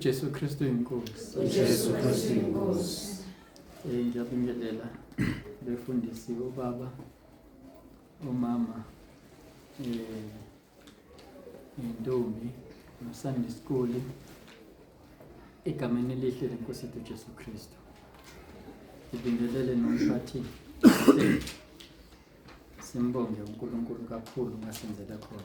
uJesu Kristu inkosi. uJesu Kristu inkosi. Ngiyabingelela befundisi ubaba, umama, intombi, no-Sunday school egameni elihle lenkosi yethu uJesu Kristu. Ngibingelele nomphathi simbonge uNkulunkulu kakhulu ngasenzela khona.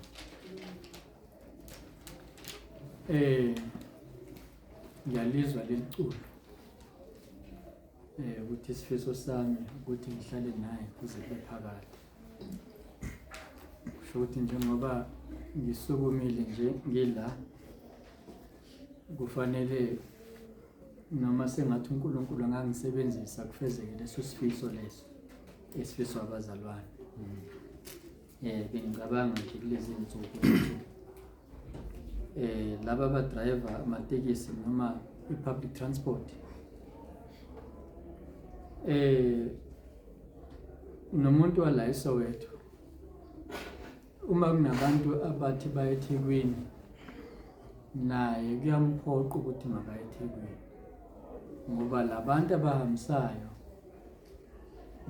Ngiyalizwa leculo ukuthi isifiso sami ukuthi ngihlale naye kuze kube phakade. Kusho ukuthi njengoba ngisukumile nje ngila, kufanele noma sengathi uNkulunkulu angangisebenzisa kufezeke leso sifiso leso esifiso abazalwane. Bengicabanga nje kulezi insuku ukuthi laba abadriver amatekisi noma i-public transport nomuntu wala eSoweto, uma kunabantu abathi baya eThekwini naye kuyamphoqa ukuthi makaye eThekwini, ngoba labantu abahambisayo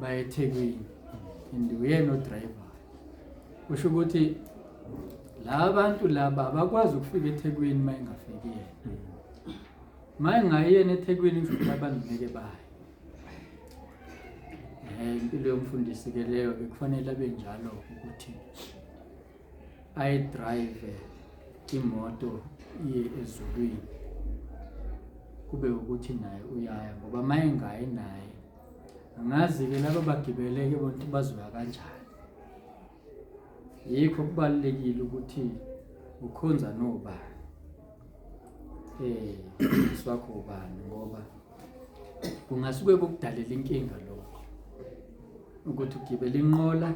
baya eThekwini and uyena odriver. Kusho ukuthi la bantu laba abakwazi ukufika eThekwini mayengafiki yena. Mayengayena eThekwini kusho abantu ngeke baye. Impilo yomfundisi ke leyo bekufanele abe njalo ukuthi ayidrive imoto iye ezulwini, kube ukuthi naye uyaya, ngoba mayengayi naye angazi ke laba bagibeleke bonke bazoya kanjani. Yikho kubalekile ukuthi ukhonza nobani, swakho ubani, ngoba kungasuke kukudalela inkinga lokho ukuthi ugibela inqola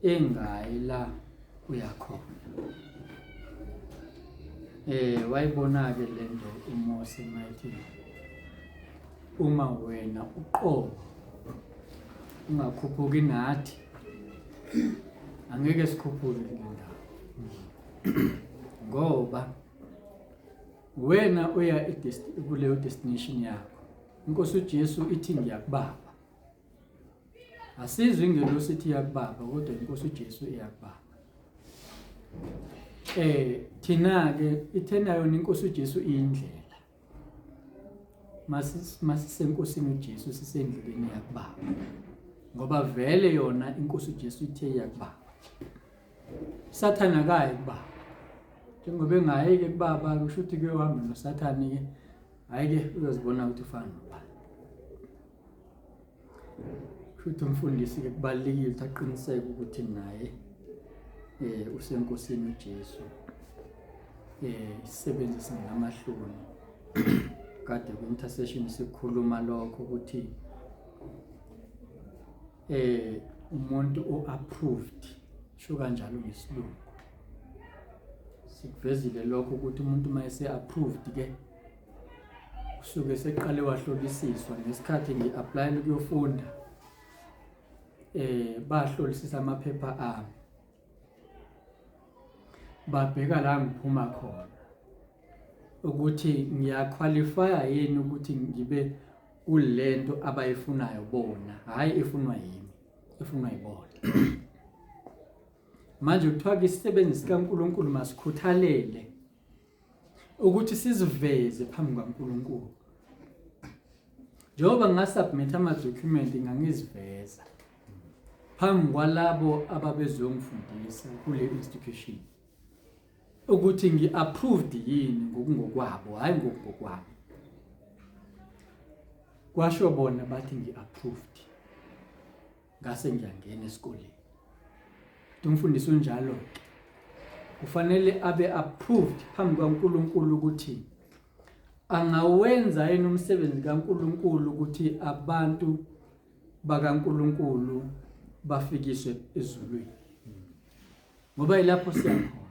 engayi la uyakhona. Wayibona ke lento uMose mayithi uma wena uqobo ungakhuphuki nathi angeke sikhuphuke le ndawo, ngoba wena uya kuleyo destination yakho. Inkosi uJesu ithi ngiyakubaba, asizwe ingelosi ithi iyakubaba, kodwa inkosi uJesu iyakubaba. Thina ke ithena yona inkosi uJesu iyindlela. Masisenkosini uJesu sisendleleni yakubaba, ngoba vele yona inkosi uJesu ithe iyakubaba. Sathane akayi kubaba, njengoba engayi ke kubaba kusho ukuthi ke uhamba noSathane ke hayi ke uyazibona ukuthi ufana nobani. Futhi umfundisi ke kubalekile ukuthi aqiniseke ukuthi naye usenkosini uJesu, isebenze singamahloni. Kade ku-intercession sikhuluma lokho ukuthi umuntu o-approved, sho kanjalo ngesilungu. Sikuvezile lokho ukuthi umuntu mayese approved ke usuke seqale wahlolisiswa. Ngesikhathi ngi-apply ukuyofunda bahlolisisa amaphepha ami, babheka la ngiphuma khona ukuthi ngiyaqualify yini ukuthi ngibe kulento abayifunayo bona, hayi efunwa yimi, efunwa yibona. Manje kuthiwa ke isisebenzi sikaNkulunkulu masikhuthalele ukuthi siziveze phambi kwaNkulunkulu. Njengoba ngasubmit ama-document ngangiziveza phambi kwalabo ababezongifundisa kule institution ukuthi ngi-approved yini ngokungokwabo, hayi ngokukwami. Kwasho bona bathi ngi-approved, ngase ngiyangena esikoleni. Umfundisi unjalo kufanele abe approved phambi kwaNkulunkulu ukuthi angawenza yini umsebenzi kaNkulunkulu ukuthi abantu bakaNkulunkulu bafikiswe ezulwini, ngoba ilapho siyakhona.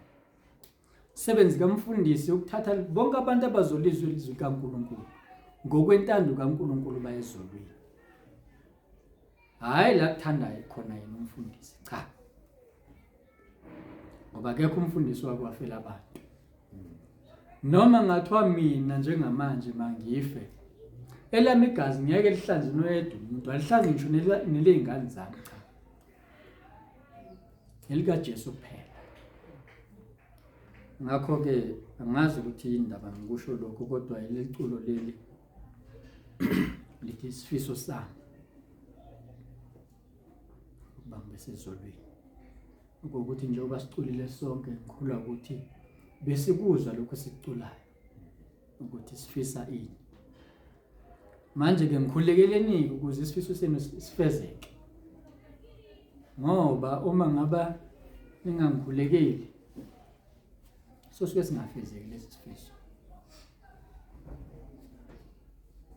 Sebenzi kamfundisi ukuthatha bonke abantu abazolizwa ilizwi kaNkulunkulu ngokwentando kaNkulunkulu bayezulwini, hayi la kuthanda khona yena umfundisi, cha. Ngoba akekho umfundisi wakwafela abantu. noma ngathiwa mina njengamanje mangife elami igazi ngeke lihlanze noyedwa umuntu alihlanze ngisho neley'ngane zami cha elikaJesu kuphela. Ngakho-ke angazi ukuthi indaba ngikusho lokho kodwa ileculo leli lithi isifiso sami ukubamba sezolweni ukuthi njengoba siculile sonke ngikhula ukuthi besikuzwa lokho esiculayo ukuthi sifisa ini. Manje-ke ngikhulekeleni ukuze isifiso senu sifezeke, ngoba uma ngaba ningangikhulekeli sosuke singafezeki lesi sifiso.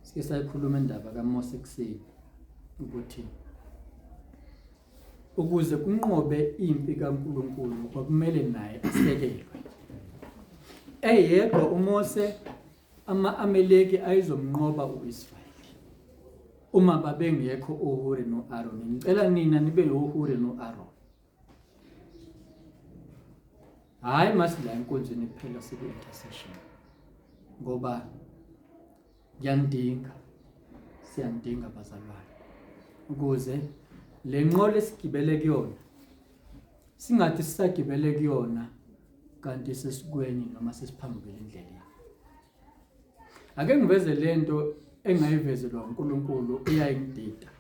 Sike sayikhuluma indaba kaMose ekuseni ukuthi ukuze kunqobe impi kaNkulunkulu kwakumele naye asekelwe. Eyedwa uMose ama-Amaleki ayizomnqoba u-Israyeli uma babengekho uHuri no-Aroni. Ngicela nina nibe uHuri no-Aroni, hayi masila enkonzweni kuphela siku-intercession, ngoba siyandinga bazalwane ukuze le nqola esigibele kuyona singathi sisagibele kuyona kanti sesikwenye noma sesiphambukele endleleni. Ake ngiveze lento engayivezelwa uNkulunkulu eyayingidida.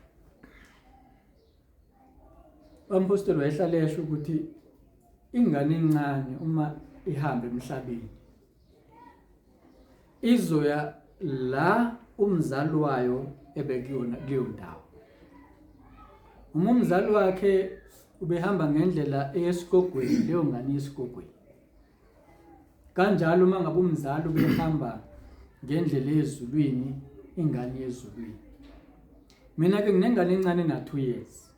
Umpostoli wayehlala esho ukuthi ingane encane uma ihamba emhlabeni izoya la umzali wayo ebekuyona kuleyo ndawo. Uma umzali wakhe ubehamba ngendlela eyesigogweni, leyo ngane yesigogweni. Kanjalo uma ngabe umzali ubehamba ngendlela yezulwini, ingane yezulwini. Mina-ke nginengane encane na2 years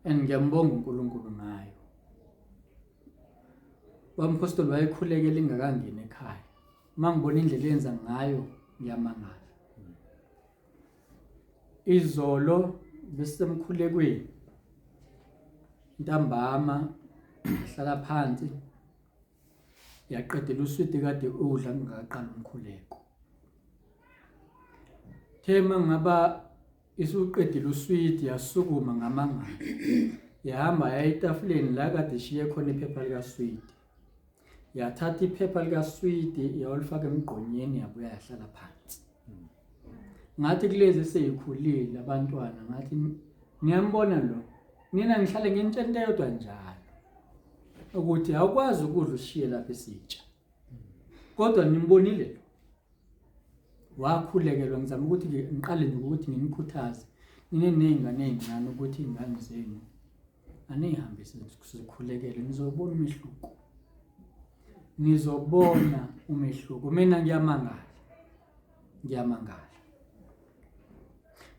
and ngiyambonga uNkulunkulu ngayo. Umpostoli wayekhulekela ingakangeni ekhaya. Uma ngibona indlela yenza ngayo ngiyamangala. Izolo besemkhulekweni ntambama hlala phansi yaqedela uswidi kade udla ngaqala umkhuleko. Thema ngaba isuqedile uswidi yasukuma ngamangala yahamba yaya etafuleni la kade shiye khona iphepha lika swidi. Yathatha iphepha lika swidi yawulifaka emgqonyeni yabuya yahlala phansi. Ngathi kulezi seyikhulile abantwana ngathi ngiyambona lo nina ngihlale ngintshelente yodwa njalo ukuthi awukwazi ukudla ushiye lapha esitsha, kodwa nimbonile lo wakhulekelwa. Ngizama ukuthi ngiqale nje ukuthi ngimkhuthaze ninezingane ezincane ukuthi izingane zenu anihambise sikhulekele nizobona umehluko, nizobona umehluko. Mina ngiyamangala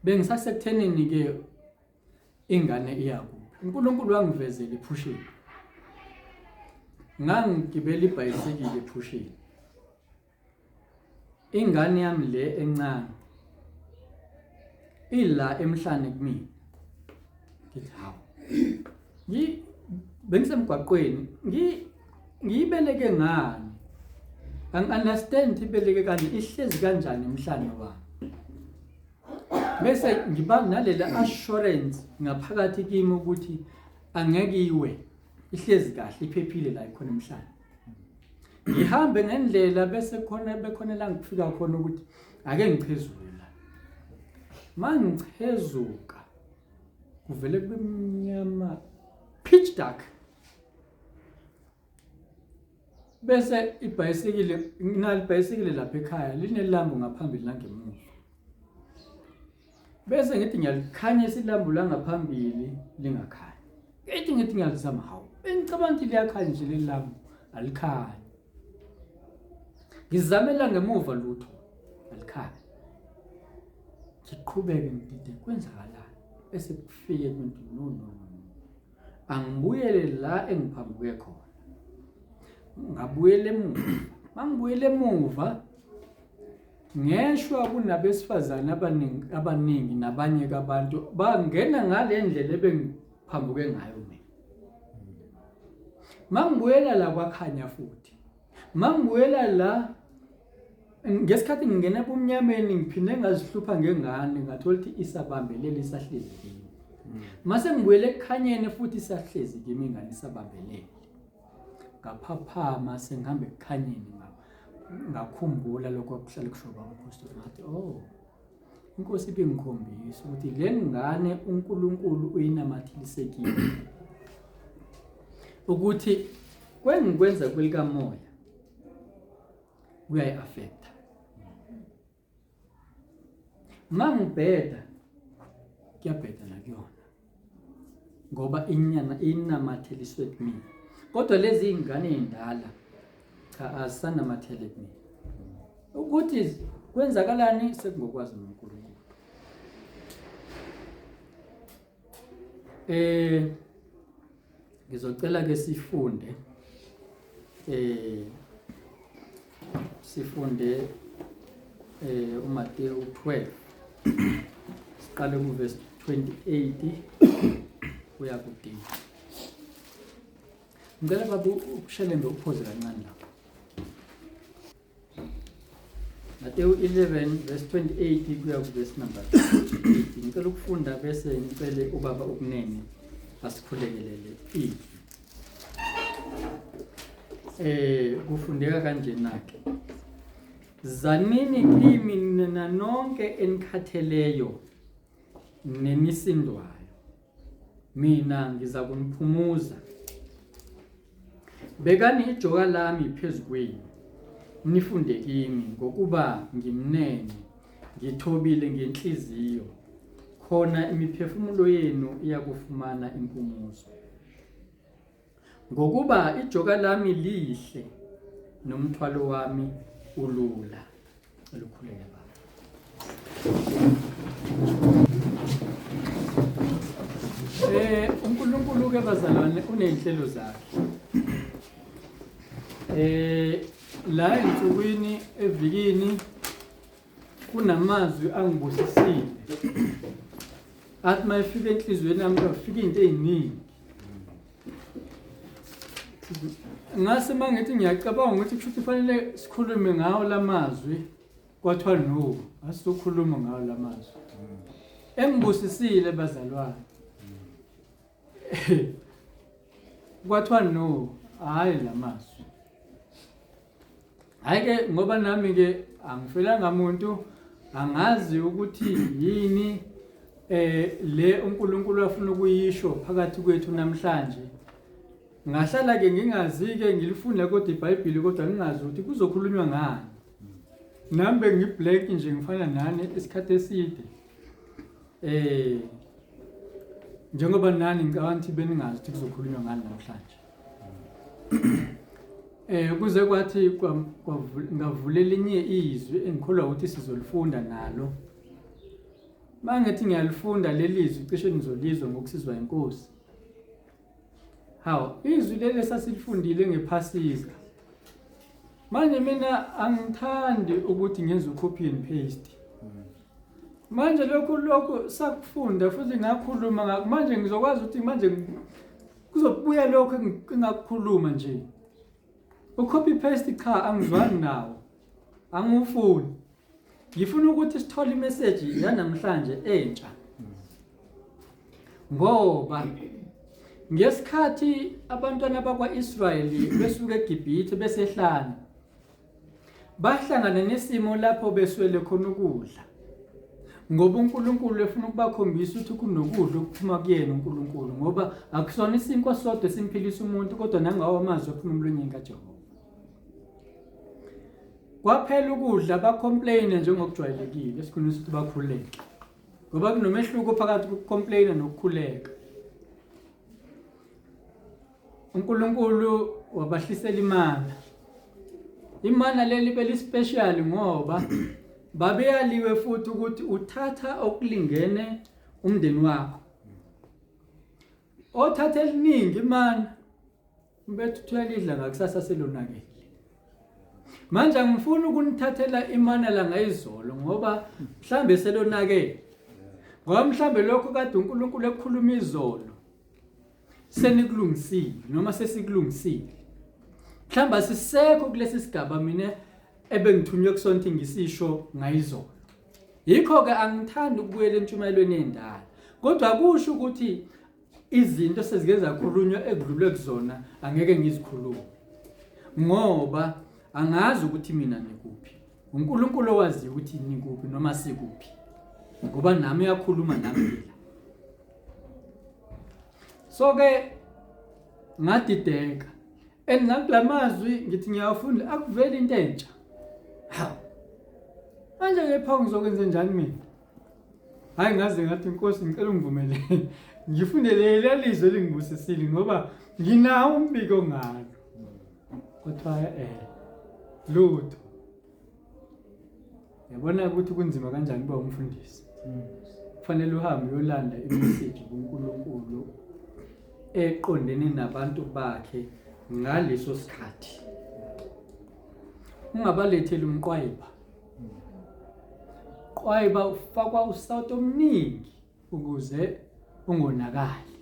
bengisasekutheni ke ingane iyakuphi. uNkulunkulu wangivezela ephusheni, ngangigibela ibhayisikili ephusheni. Ingane yami le encane ila emhlane kumina. Ngithi hawu bengisemgwaqweni ngiyibeleke ngani, angi-understand ibeleke kanje ihlezi kanjani emhlane wami. Bese ngiba nalela assurance ngaphakathi kimi ukuthi angeke iwe, ihlezi kahle iphephile la ikhona emhlane. Ngihambe ngendlela bese bekhona la ngifika khona ukuthi ake ngiphezulu la. Mangichezuka kuvele kube mnyama pitch dark. Bese ibhayisikile nginalibhayisikile lapha ekhaya linelambu ngaphambili langemuva. Bese ngithi ngiyalikhanyisa ilambu la ngaphambili lingakhanyi. Ngithi ngiyalizama hawu. Bengicabanga ukuthi liyakhanya nje leli lambu alikhanyi. Ngizamela ngemuva lutho alikhanyi. Ngiqhubeke ngidide kwenzakalani. Bese kufike kumuntu no. Angibuyele la engiphambuke khona. Ngabuyele emuva. Mangibuyele emuva ngeshwa kunabesifazana abaningi nabanye abantu bangena ngale ndlela ebengiphambuke ngayo mina. Mangibuyela la kwakhanya futhi. Mangibuyela la ngesikhathi ngingena ebumnyameni ngiphinde ngazihlupha ngengane ngathola ukuthi isabambelele isahlezi kimi. Mase ngibuyele ekukhanyeni futhi isahlezi kimi ingane isabambelele. Ngaphaphama sengihambe ekukhanyeni ngakhumbula lokho okuhlala kushoba umpostoli ngathi Inkosi ibingikhombisa ukuthi le ngane uNkulunkulu uyinamathilisekile ukuthi kwengikwenza kwelikamoya kuyayi-affecta. Mangibheda kuyabheda nakuyona ngoba inyana inamatheliswe kimi. Kodwa lezi ingane ezindala cha asanamathele kimi. Ukuthi kwenzakalani sekungokwazi uNkulunkulu. Ngizocela ke sifunde uMateyu 12 siqale ku verse 28 kuya ku 30. Ngicela baba ukushelembe uphoze kancane lapha. Mateyu 11 verse 28 kuya ku verse number 8. Ngicela ukufunda bese ngicele ubaba ukunene asikhulekelele izwi. Kufundeka kanjena ke. Zanini kimi nina nonke enikhatheleyo nenisindwayo. Mina ngiza kuniphumuza. Bekani ijoka lami phezukwenu. Nifunde kimi ngokuba ngimnene, ngithobile ngenhliziyo. Khona imiphefumulo yenu iyakufumana impumuzo. Ngokuba ijoka lami lihle nomthwalo wami ulula. Olukhuleke baba. uNkulunkulu ke bazalwane unenhlelo zakhe. La ensukwini evikini kunamazwi angibusisile. Athi mayifika enhlizweni yami kufika into eziningi. Ngase mangithi ngiyacabanga ukuthi kushuthi kufanele sikhulume ngawo lamazwi kwathiwa no asizokhuluma ngawo lamazwi. Engibusisile bazalwane. Kwathiwa no hayi lamazwi. Hayike ngoba nami ke angifelanga umuntu angazi ukuthi yini le uNkulunkulu afuna ukuyisho phakathi kwethu namhlanje. Ngahlala ke ngingazi ke ngilifunda kodwa iBhayibheli kodwa ngingazi ukuthi kuzokhulunywa ngani. Nambe ngiblank nje ngifana nani isikhathi eside. Njengoba nani ngicabanti beningazi ukuthi kuzokhulunywa ngani namhlanje. Kuze kwathi ngavulela inye izwi engikholwa ukuthi sizolifunda nalo. Mangithi ngiyalifunda leli izwi cishe nizolizwa ngokusizwa inkosi. Hawo izwi leli sasilifundile ngephasika. Manje mina angithandi ukuthi ngenze ucopy and paste. Manje lokho sakufunda futhi ngakhuluma ngakho manje ngizokwazi ukuthi manje kuzobuya lokho engakukhuluma nje. Ucopy paste cha angizwani nawo. Angufuni. Ngifuna ukuthi sithole imessage yanamhlanje entsha. Ngoba ngesikhathi abantwana bakwaIsrayeli besuka eGibhithe besehlana bahlangana nesimo lapho beswele khona ukudla. Ngoba uNkulunkulu efuna ukubakhombisa ukuthi kunokudla okuphuma kuyena uNkulunkulu ngoba akusona isinkwa sodwa simphilisa umuntu kodwa nangawo amazwi aphuma emlonyeni kaJehova. Kwaphela ukudla bacomplain njengokujwayelekile esikhuluma ukuthi bakhuleke. Ngoba kunomehluko phakathi kokucomplain nokukhuleka. uNkulunkulu wabahlisela imana. Imana leli belispecial ngoba babeyaliwe futhi ukuthi uthatha okulingene umndeni wakho. Othatha eliningi imana mbethu tuyalidla ngakusasa selonakele. Manje ngifuna ukunithathela imana la ngayizolo ngoba mhlambe selonakele. Ngoba mhlambe lokho kade uNkulunkulu ekhuluma izolo senikulungisile noma sesikulungisile. Mhlamba sisekho kulesi sigaba mina ebengithunywe kusonto ngisisho ngayizolo. Yikho ke angithandi ukubuyela entshumayelweni endala. Kodwa kusho ukuthi izinto sezike zakhulunywa ekudlulwe kuzona angeke ngizikhulume. Ngoba angazi ukuthi mina nikuphi. uNkulunkulu owazi ukuthi nikuphi noma sikuphi. Ngoba nami uyakhuluma nami. So ke ngadideka nakulamazwi ngithi ngiyafunda akuvela into entsha. Hawu. Manje ngepha ngizokwenza njani mina? Hayi ngaze ngathi Nkosi ngicela ungivumelele. Ngifundele lelizwe lingibusisile ngoba nginawo umbiko ngalo. Kodwa lutho. Yabona ukuthi kunzima kanjani kuba umfundisi. Kufanele uhambe uyolanda imessage kuNkulunkulu eqondene nabantu bakhe ngaleso sikhathi. Ungabaletheli umqwayeba. Qwayeba ufakwa usawuti omningi ukuze ungonakali.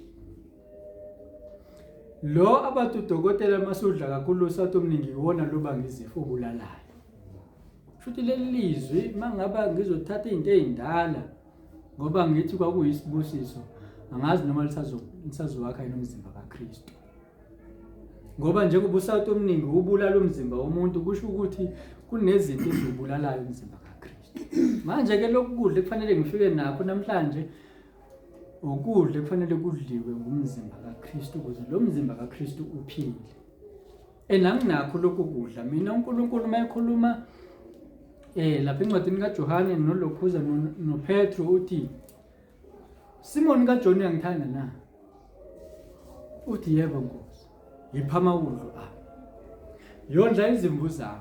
Lo abantu udokotela masudla kakhulu usawuti omningi iwona loba ngizifo obulalayo. Futhi leli lizwi mangaba ngizothatha izinto ezindala ngoba ngithi kwakuyisibusiso angazi noma lisazowakha inomzimba kaKristu. Ngoba njengoba usawuti omningi ubulala umzimba womuntu kusho ukuthi kunezinto ezibulalayo umzimba kaKristu. Manje ke lokhu kudla kufanele ngifike nakho namhlanje ukudla kufanele kudliwe ngumzimba kaKristu ukuze lo mzimba kaKristu uphile. Enanginakho lokhu kudla mina uNkulunkulu mayekhuluma lapha encwadini kaJohane noLokhuza noPetro uthi Simon kaJohn uyangithanda na? Uthi yebo Nkosi. Ngipha amawudlo yondla izimvu zami.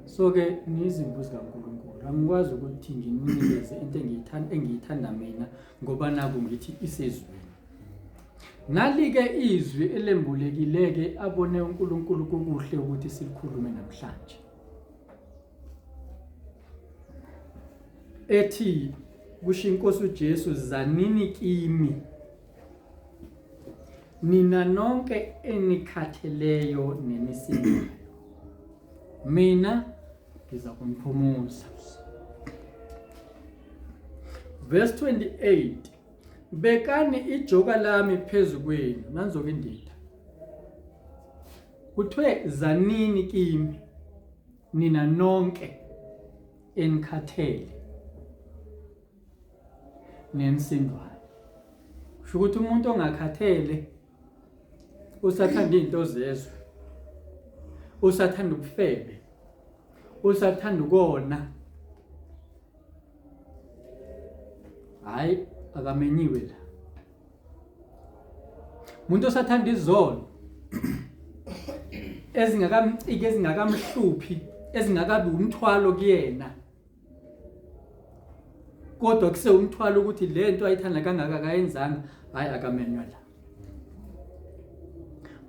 So ke nizimvu zikaNkulunkulu angikwazi ukuthi nginikeze into engiyithanda mina ngoba naku ngithi isezweni. Nalike izwi elembulekileke abone uNkulunkulu kukuhle ukuthi silikhulume namhlanje. Ethi kusho iNkosi uJesu zanini kimi nina nonke enikhatheleyo nenisindwayo mina ngiza kumphumuza. Verse 28 Bekani ijoka lami phezukwenu nanzoke indida. Kuthiwe zanini kimi nina nonke enikhathele nenisindwayo. Kusho ukuthi umuntu ongakhathele usathanda izinto zezwe. Usathanda ubufebe. Usathanda ukona. Hayi akamenyiwe la. Umuntu osathanda izolo ezingakamciki ezingakamhluphi ezingakabi umthwalo kuyena. Kodwa kuse umthwalo ukuthi lento ayithanda kangaka akayenzanga hayi akamenywa la.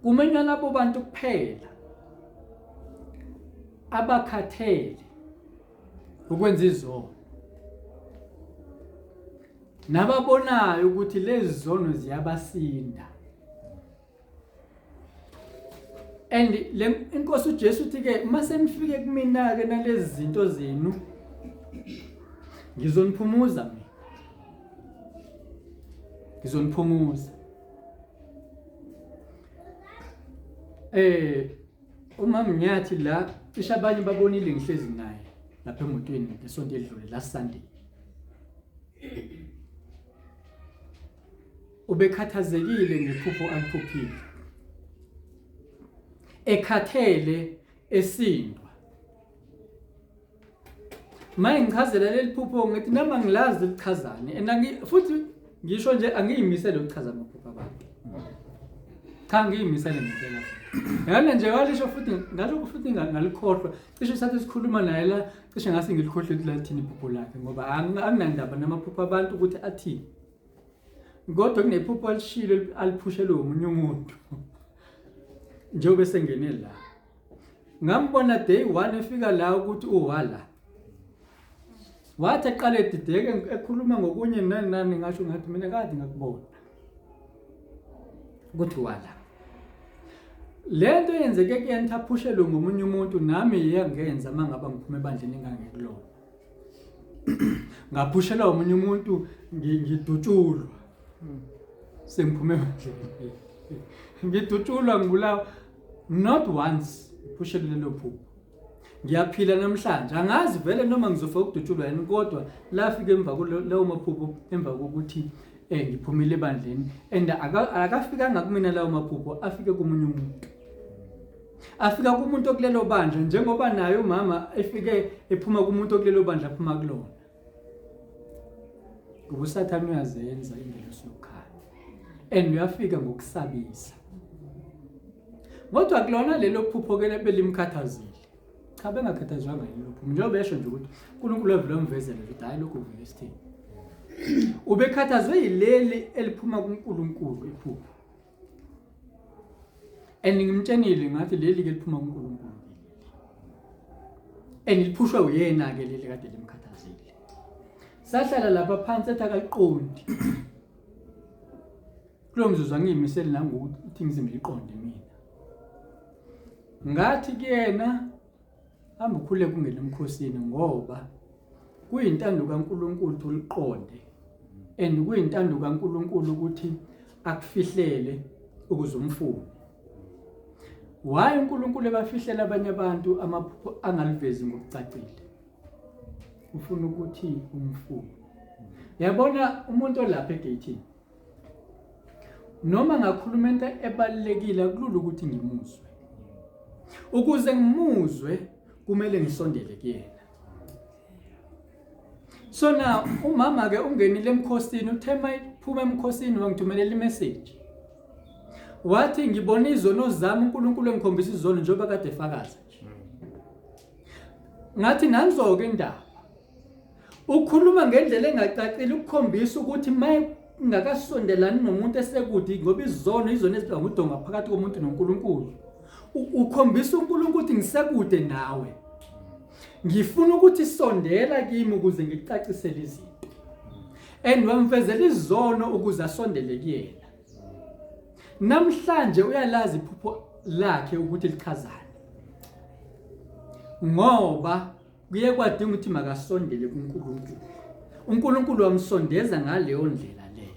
Kumenywa labo bantu kuphela abakhathele ukwenza izono. Nababonayo ukuthi lezi zono ziyabasinda. And inkosi uJesu uthi ke mase nifike kumina ke nalezi zinto zenu ngizoniphumuza mina. Ngizoniphumuza. Uma Mnyathi la cishe abanye babonile ngihlezi naye lapha emotweni lesonto edlule last Sunday. Ubekhathazekile ngephupho aliphuphile. Ekhathele esindwa. Maye ngichazela leli phupho ngithi noma ngilazi lichazane futhi ngisho nje angiyimisele ukuchaza amaphupho abantu. Cha ngiyimisele ngempela. Yana nje walisho futhi ngalikhohlwa. Cishe sathi sikhuluma naye la cishe ngase ngilikhohle ukuthi lathini iphupho lakhe ngoba anginandaba namaphupho abantu ukuthi athini. Kodwa kunephupho alishilo aliphushele umunye umuntu. Njengoba sengene la. Ngambona day 1 efika la ukuthi uwala. Wathi eqale edideke ekhuluma ngokunye nani ngasho ngathi mina kade ngakubona. ukuthi wala lento yenzeke kuyena thaphushelo ngomunye umuntu nami iyangenza mangaba ngiphume ebandleni engangekulona ngaphushelwa umunye umuntu ngidutshulwa sengiphume ebandleni ngidutshulwa ngibulawa not once phushelwe lelo phupho ngiyaphila namhlanje angazi vele noma ngizofika ukudutshulwa yini kodwa lafika emva lawo maphupho emva kokuthi ngiphumile ebandleni and akafikanga kumina lawo maphupho afike kumunye umuntu afika kumuntu okulelo bandla njengoba naye umama efike ephuma kumuntu okulelo bandla aphuma kulona ubusathane uyazenza ingelosi yokukhanya and uyafika ngokusabisa kodwa kulona lelo phupho ke belimkhathazile cha bengakhathazwanga yilo phupho njengoba esho nje ukuthi uNkulunkulu wavela umvezele ukuthi hayi lokho uvele isithini ubekhathazwe yileli eliphuma kuNkulunkulu iphupho and ngimtshenile ngathi leli ke liphuma kuNkulunkulu and liphushwa uyena ke leli kade limkhathazile sahlala lapha phansi ethi akaqondi kulo mzuzu angiyimiseli nangokuthi ngizimliqonde mina ngathi kuyena hamba ukhule kungena emkhosini ngoba kuyintando kaNkulunkulu ukuthi uliqonde and kuyintando kaNkulunkulu ukuthi akufihlele ukuze umfune why uNkulunkulu ebafihlela abanye abantu amaphupho angalivezi ngokucacile ufuna ukuthi umfune yabona umuntu olapha egate noma ngakhuluma into ebalekile kulula ukuthi ngimuzwe ukuze ngimuzwe kumele ngisondele kuyena so now umama ke ungenile emkhosini uthema iphuma emkhosini wangithumelela imessage wathi ngibona izono zami uNkulunkulu engikhombisa izono njengoba kade efakaza nje ngathi nangizoke indaba ukhuluma ngendlela engacacile ukukhombisa ukuthi maye ngakasondelani nomuntu esekude ngoba izono ezibanga udonga phakathi komuntu noNkulunkulu ukhombisa uNkulunkulu ukuthi ngisekude nawe ngifuna ukuthi sondela kimi ukuze ngikucacisele izinto and wamfezela izono ukuze asondele kuyena namhlanje uyalazi iphupho lakhe ukuthi lichazane ngoba kuye kwadinga ukuthi makasondele kuNkulunkulu uNkulunkulu wamsondeza ngaleyo ndlela leyo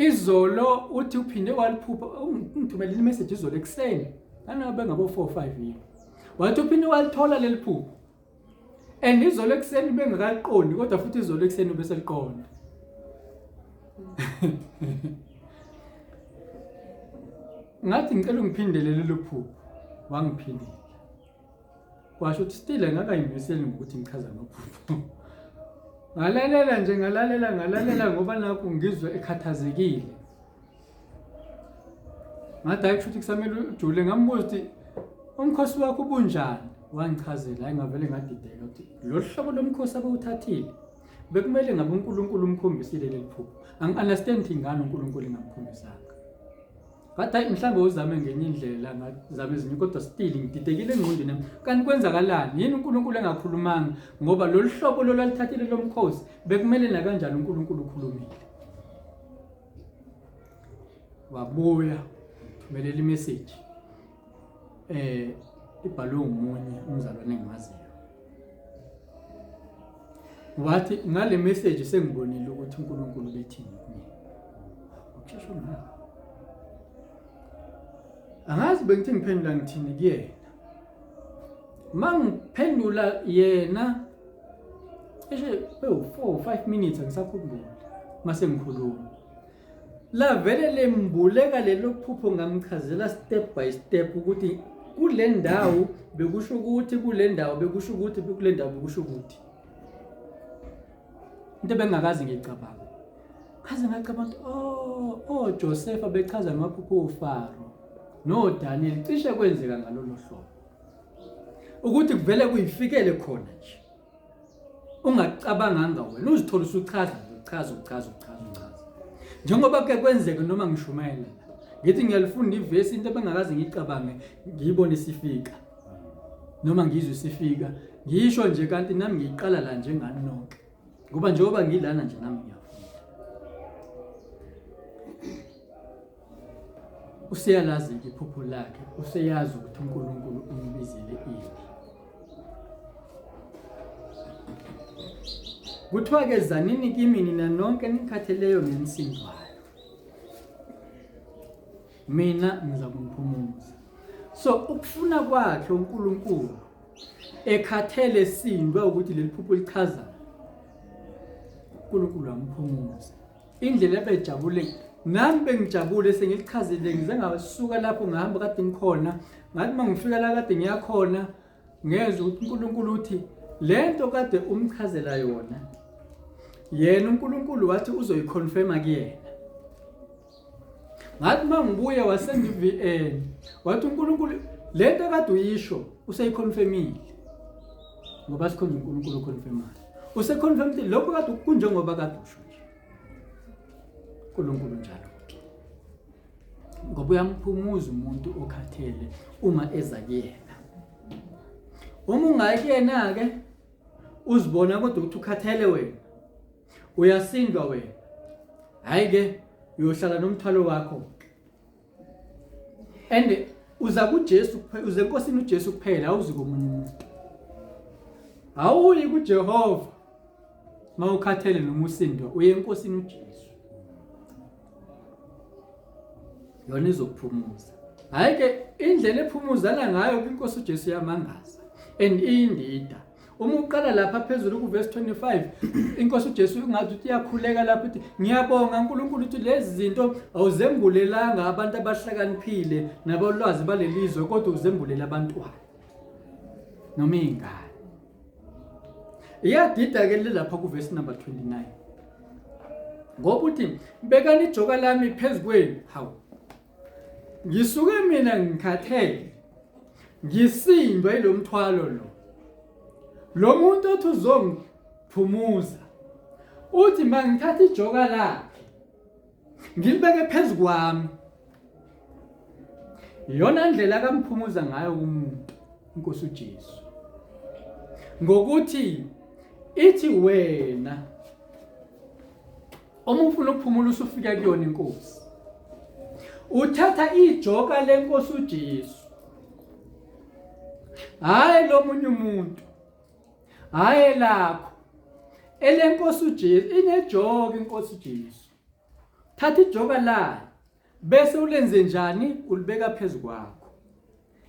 izolo uthi uphinde waliphupha ungithumelele imessage izolo ekseni anabe ngabo 4-5 yini wathi uphinde walithola leli phupho and izolo ekseni bengakaqondi kodwa futhi izolo ekseni bese liqonda ngathi ngicela ungiphindele lelo phupho wangiphindela kwasho ukuthi still ngakayimiseli ngokuthi ngichaza ngophupho ngalalela ngoba nakho ngizwe ekhathazekile ngathi ayishuthi kusamele ujule ngambuza ukuthi umkhosi wakho ubunjani wangichazela hayi ngavele ngadideka ukuthi lo hlobo lomkhosi abawuthathile bekumele ngabe uNkulunkulu umkhombisile leli phupho angi-understand ingane uNkulunkulu engamkhombisanga bathi mhlambe uzame ngenye indlela ngazama ezinye kodwa still ngididekile engqondweni nami kanti kwenzakalani yini uNkulunkulu engakhulumanga ngoba lolu hlobo lolalithathile lomkhosi bekumele na kanjani uNkulunkulu ukhulumile wabuya thumelela imessage ibhalwe umunye umzalwane engimaziyo wathi ngale message sengibonile ukuthi uNkulunkulu bethini kimi ukusho ngani angazi bengithi ngiphendula ngithini kuyena mangiphendula yena eshe 4-5 minutes angisakhumbula mase ngikhuluma la vele lembuleka lelo phupho ngamchazela step by step ukuthi kule ndawo bekusho ukuthi kule ndawo bekusho ukuthi kule ndawo bekusho ukuthi into bengakazi ngicabanga kaze ngacabanga Joseph abechaza amaphupho oFaro no Daniel cishe kwenzeka ngalolu hlobo ukuthi kuvele kuyifikele khona nje ungacabanganga wena uzithola usuchaza njengoba ke kwenzeka noma ngishumayela ngithi ngiyalifunda ivesi into bengakazi ngicabange ngiyibone sifika noma ngizwe sifika ngisho nje kanti nami ngiyiqala la njengani nonke ngoba njengoba ngilana nje nami ngiyafunda useyalazi iphupho lakhe, useyazi ukuthi uNkulunkulu umbizile ini. Kuthiwa ke zanini kimi nina nonke nikhatheleyo nensindwayo, mina ngiza kumphumuza. So ukufuna kwakhe uNkulunkulu ekhathele sindwa ukuthi leli phupho lichaza uNkulunkulu amphumuza. Indlela ebejabule nami bengijabule sengilichazile, ngize ngasuka lapho ngihamba kade ngikhona, ngathi mangifika la kade ngiyakhona ngezwe ukuthi uNkulunkulu uthi lento kade umchazela yona yena uNkulunkulu wathi uzoyiconfirma kuyena. Ngathi mangibuya wasengiVN wathi uNkulunkulu lento kade uyisho useyiconfirmile, ngoba sikhonza uNkulunkulu oconfirmayo. Useconfirmed lokho kade kunjengoba kade usho nje uNkulunkulu njalo, ngoba uyamphumuza umuntu okhathele uma eza kuyena. Uma ungayi kuyena ke uzibona kodwa ukuthi ukhathele wena, uyasindwa wena, hayi ke uyohlala nomthwalo wakho. And uza kuJesu kuphela, uze enkosini uJesu kuphela, awuzi komunye umuntu. Awuyi kuJehova mawukhathele noma usindwa, uye enkosini uJesu, yona izokuphumuza. Hayi ke indlela ephumuzana ngayo kwinkosi uJesu yamangaza and iyindida. Uma uqala lapha phezulu kuverse 25, inkosi uJesu ungathi uthi iyakhuleka lapho uthi ngiyabonga uNkulunkulu ukuthi lezi zinto awuzembulelanga abantu abahlakaniphile nabolwazi balelizwe, kodwa uzembulela abantwana noma izingane. Iyadida ke lapha kuverse number 29, ngoba uthi bekani ijoka lami phezukweni, hawu ngisuke mina ngikhathele ngisindwa yilomthwalo lo muntu othi uzongiphumuza, uthi mangithatha ijoka lakhe ngilibeke phezu kwami. Iyona ndlela kamphumuza ngayo umuntu inkosi uJesu, ngokuthi ithi wena uma ufuna ukuphumula usufika kuyona inkosi, uthatha ijoka lenkosi uJesu, hayi lo munye umuntu, hayi lakho, elenkosi uJesu. Inejoka inkosi uJesu, thatha ijoka layo bese ulenze njani, ulibeka phezu kwakho.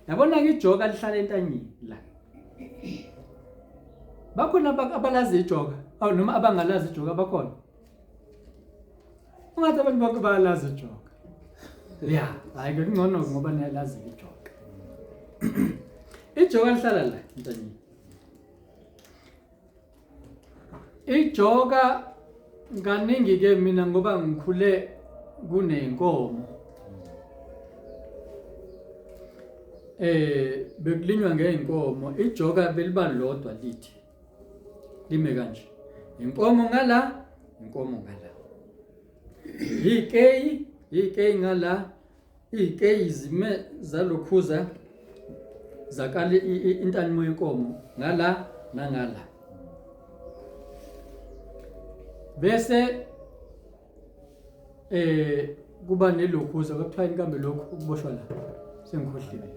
Yabona ke ijoka lihlala entanyeni la. Bakhona abalazi ijoka awu noma abangalazi ijoka bakhona. Ungathi abantu bonke bayalazi ijoka. Yeah, hayi ke ngcono ngoba niyalazi ijoka. Ijoka lihlala la entanyeni. Ijoka kaningi ke mina ngoba ngikhule kunenkomo, bekulinywa ngeinkomo, ijoka beliba lodwa lithi lime kanje, inkomo ngala, inkomo ngala, ikeyi ngala, ikeyi zime zalokhuza zakale intanyimo yenkomo ngala nangala. Bese kuba nelokhuza kwakuthiwa inkambe lokho ukuboshwa la sengikhohliwe.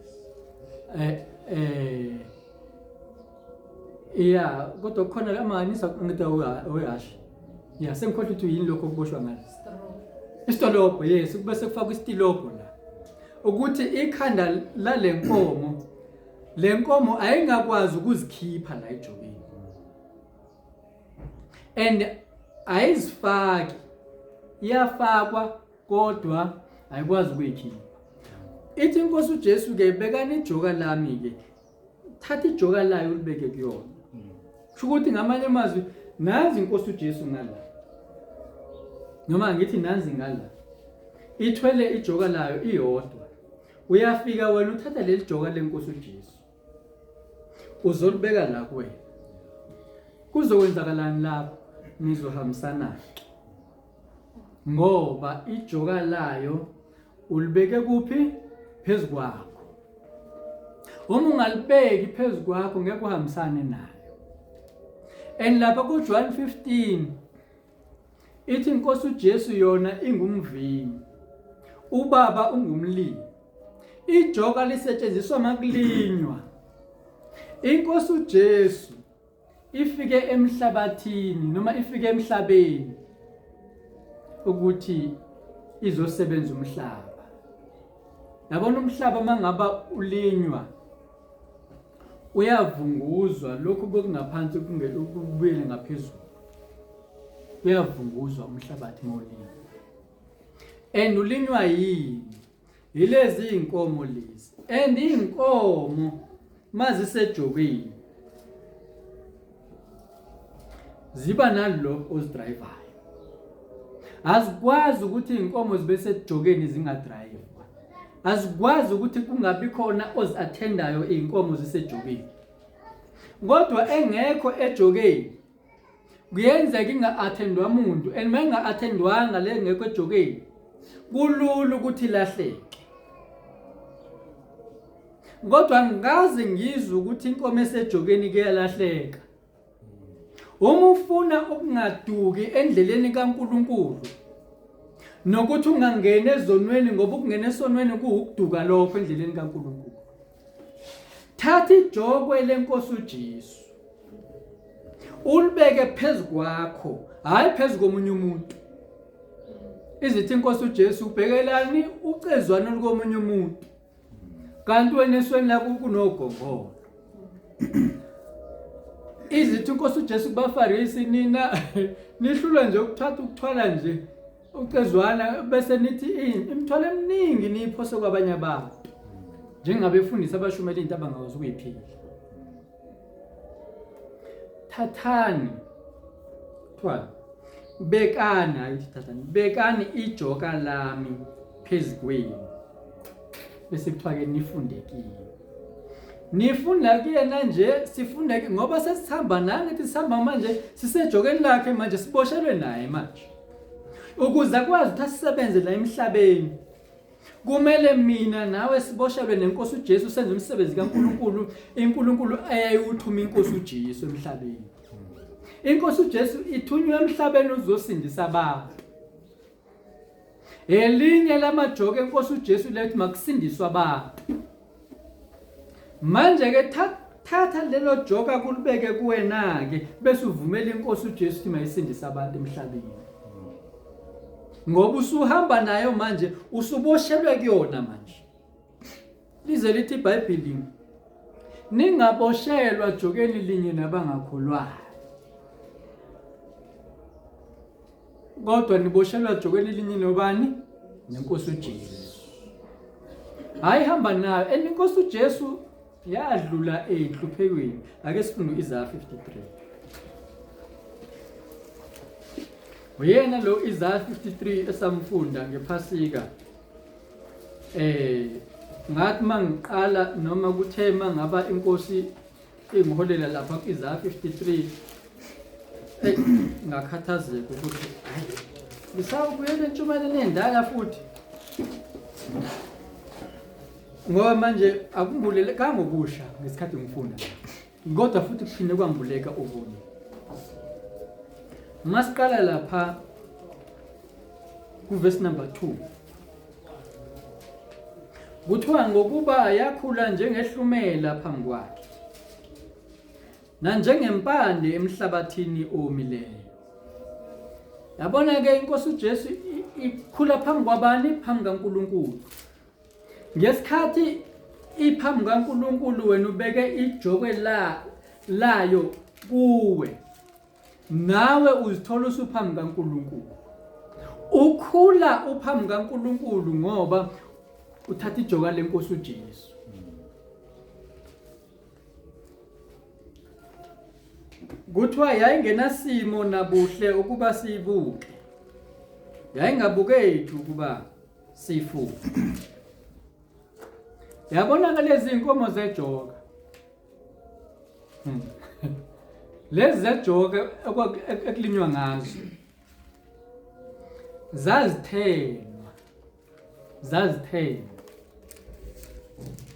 Yeah, kodwa khona amanisa ngithi oyashi. Yeah, sengikhohlwa ukuthi yini lokho okuboshwa ngalo. Isitolobho, yes, kubese kufakwa istilobho la. Ukuthi ikhanda la lenkomo ayingakwazi ukuzikhipha la ejobeni. And ayizifaki, iyafakwa kodwa ayikwazi ukuyikhipha. Ithi inkosi uJesu ke bekani ijoka lami ke, thatha ijoka layo ulibeke kuyona. Kusho ukuthi ngamanye amazwi nanzi inkosi uJesu ngala, noma ngithi nanzi ngala, ithwele ijoka layo iyodwa. Uyafika wena uthatha leli joka lenkosi uJesu uzolibeka la kuwena. Kuzokwenzakalani lapho? Nizohambisana, ngoba ijoka layo ulibeke kuphi? Phezu kwakho. Uma ungalibeki phezu kwakho ngeke uhambisane nayo. And lapha kuJohn 15 ithi inkosi uJesu yona ingumvini, ubaba ungumlimi. Ijoka lisetshenziswa makulinywa. Inkosi uJesu ifike emhlabathini noma ifike emhlabeni ukuthi izosebenza umhlaba. Yabona umhlaba mangaba ulinywa uyavunguzwa, lokhu bekungaphansi kubuyele ngaphezulu. Uyavunguzwa umhlabathi mawulinywa. And ulinywa yini? Yilezi inkomo lezi. And inkomo mazisejokeni ziba nalo ozidrivayo. Azikwazi ukuthi inkomo zibe sejokeni zingadrive. Azikwazi ukuthi kungabi khona ozi-attendayo inkomo zisejokeni. Kodwa engekho ejokeni kuyenzeka inga-attendwa umuntu, and menga-attendwanga le ngekho ejokeni kulula ukuthi lahleke. Kodwa ngikaze ngizwe ukuthi inkomo esejokeni kuyalahleka. Uma ufuna ukungaduki endleleni kaNkulunkulu nokuthi ungangena ezonweni, ngoba ukungena esonweni kuukuduka lokho endleleni kaNkulunkulu, thatha ijokwe lenkosi uJesu ulibeke phezu kwakho, hayi phezu komunye umuntu. Izithi inkosi uJesu ubhekelani ucezwana lokomunye umuntu, kanti wena esweni lakho kunogongolo. Izithi inkosi uJesu kubaFarisi, nina nihlula nje ukuthwala nje ucezwana bese nithi imithwalo eminingi niyiphose kwabanye abantu, njengabefundisi abashumela into abangawazi ukuyiphila. Thathani thwala, bekani ijoka lami phezu kwenu, bese kuthiwa ke nifundekile. Nifunda kuyena nje, sifunda ngoba sesihamba nangithi sihamba manje sisejokeni lakhe, manje siboshelwe naye manje. Ukuze akwazi ukuthi asisebenze la emhlabeni, kumele mina nawe siboshelwe nenkosi uJesu, senze umsebenzi kaNkulunkulu. iNkulunkulu ayayuthuma inkosi uJesu emhlabeni. Inkosi uJesu ithunywe emhlabeni uzosindisa abantu. Elinye lamajoke enkosi uJesu lethi makusindiswa abantu. Manje ke thatha lelo joka kulibeke kuwena ke, bese uvumela inkosi uJesu ukuthi mayisindisa abantu emhlabeni. Ngoba usuhamba nayo manje, usuboshelwe kuyona manje. Lize lithi iBhayibheli, ningaboshelwa jokeni linye nabangakholwayo, kodwa niboshelwa jokeni linye nobani? Nenkosi uJesu. Hayi hamba nayo. And inkosi uJesu yadlula ehluphekweni. Ake sifunde Isaiah 53. Uyena lo Isaiah 53 esamfunda ngephasika. Ngathi mangiqala noma kuthe mangaba inkosi engiholela lapha ku Isaiah 53 ngakhathazeka ukuthi hayi ngisawubuyela entshumayeleni endala futhi, ngoba manje akumbuleka ngokusha ngesikhathi ngifunda, kodwa futhi kuphinde kwangibuleka okunye. Masiqala lapha ku verse number 2. Kuthiwa ngokuba yakhula njengehlumela phambi kwakhe, na njengempande emhlabathini omileyo. Yabona ke inkosi uJesu ikhula phambi kwabani? Phambi kaNkulunkulu. Ngesikhathi iphambi kaNkulunkulu, wena ubeke ijokwe layo kuwe, nawe uzithola usuphambi kaNkulunkulu. Ukhula uphambi kaNkulunkulu ngoba uthatha ijoka lenkosi uJesu. Kuthiwa yayingenasimo nabuhle ukuba siyibuke, yayingabukeki ukuba siyifuke. Yabona lezi inkomo zejoka, lezi zejoka ekulinywa ngazo, zazithenwa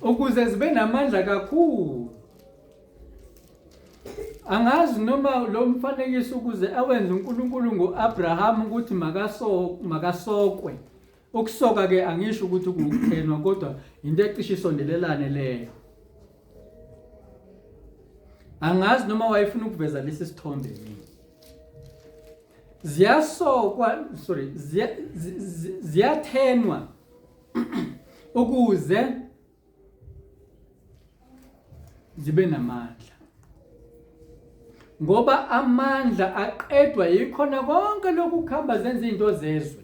ukuze zibe namandla kakhulu. Angazi noma lo mfanekiso ukuze awenze uNkulunkulu ngoAbraham ukuthi makasokwe Ukusoka ke angisho ukuthi ukuthenwa kodwa into ecishe isondelelane leyo. Angazi noma wayefuna ukuveza lesi sithombe yini. Ziyathenwa ukuze zibe namandla. Ngoba amandla aqedwa yikhona konke lokhu kuhamba zenza izinto zezwe.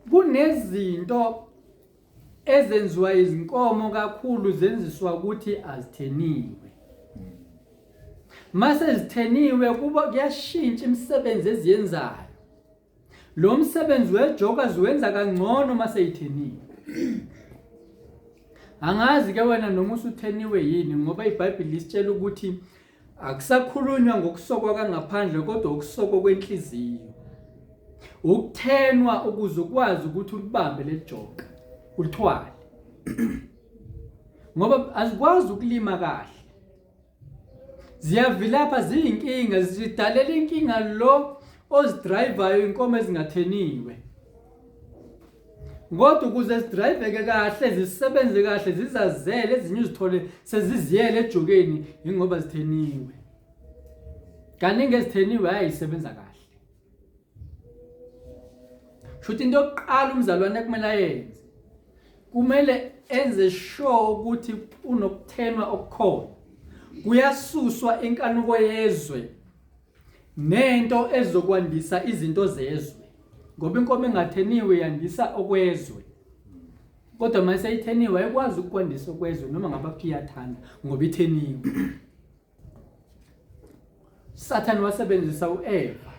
Kunezinto ezenziwa izinkomo kakhulu zenziswa ukuthi azitheniwe. Mase zitheniwe kuba kuyashintsha imisebenzi eziyenzayo. Lo msebenzi wejoka ziwenza kangcono mase yitheniwe. Angazi ke wena noma usutheniwe yini ngoba iBhayibheli lisitshela ukuthi akusakhulunywa ngokusokwa kangaphandle kodwa ukusokwa kwenhliziyo. Ukuthenwa ukuze ukwazi ukuthi ulibambe lejoka, ulithwale. Ngoba azikwazi ukulima kahle. Ziyavilapha ziyinkinga, zidalela inkinga lo ozidrivayo inkomo ezingatheniwe. Kodwa ukuze zidriveke kahle, zisebenze kahle, zizazele, ezinye uzithole seziziyele ejokeni ingoba zitheniwe. Kaningi ezitheniwe ayisebenza kahle. Futhi into yokuqala umzalwane kumele ayenze, kumele enze sure ukuthi unokuthenwa okukhona. Kuyasuswa inkanuko yezwe nento ezokwandisa izinto zezwe. Ngoba inkomo engatheniwe yandisa okwezwe. Kodwa mase itheniwe ayikwazi ukwandisa okwezwe noma ngabe kuyathanda ngoba itheniwe. Satan wasebenzisa uEva.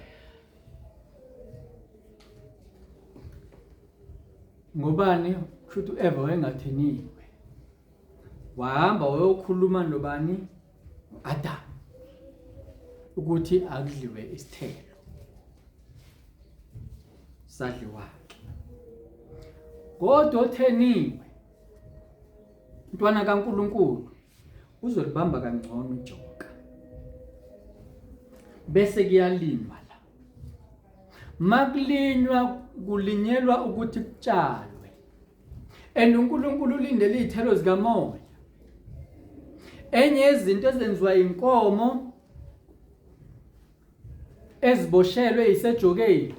Ngobani? Futhi uEva wayengatheniwe. Wahamba wayokhuluma nobani? Adam. Ukuthi akudliwe isithelo. Sadliwa. Kodwa otheniwe, umntwana kaNkulunkulu uzolibamba kangcono ijoka. Bese kuyalinywa la. Makulinywa kulinyelwa ukuthi kutshalwe. uNkulunkulu ulindele izithelo zikamoya. Enye izinto ezenziwa inkomo eziboshelwe isejokeni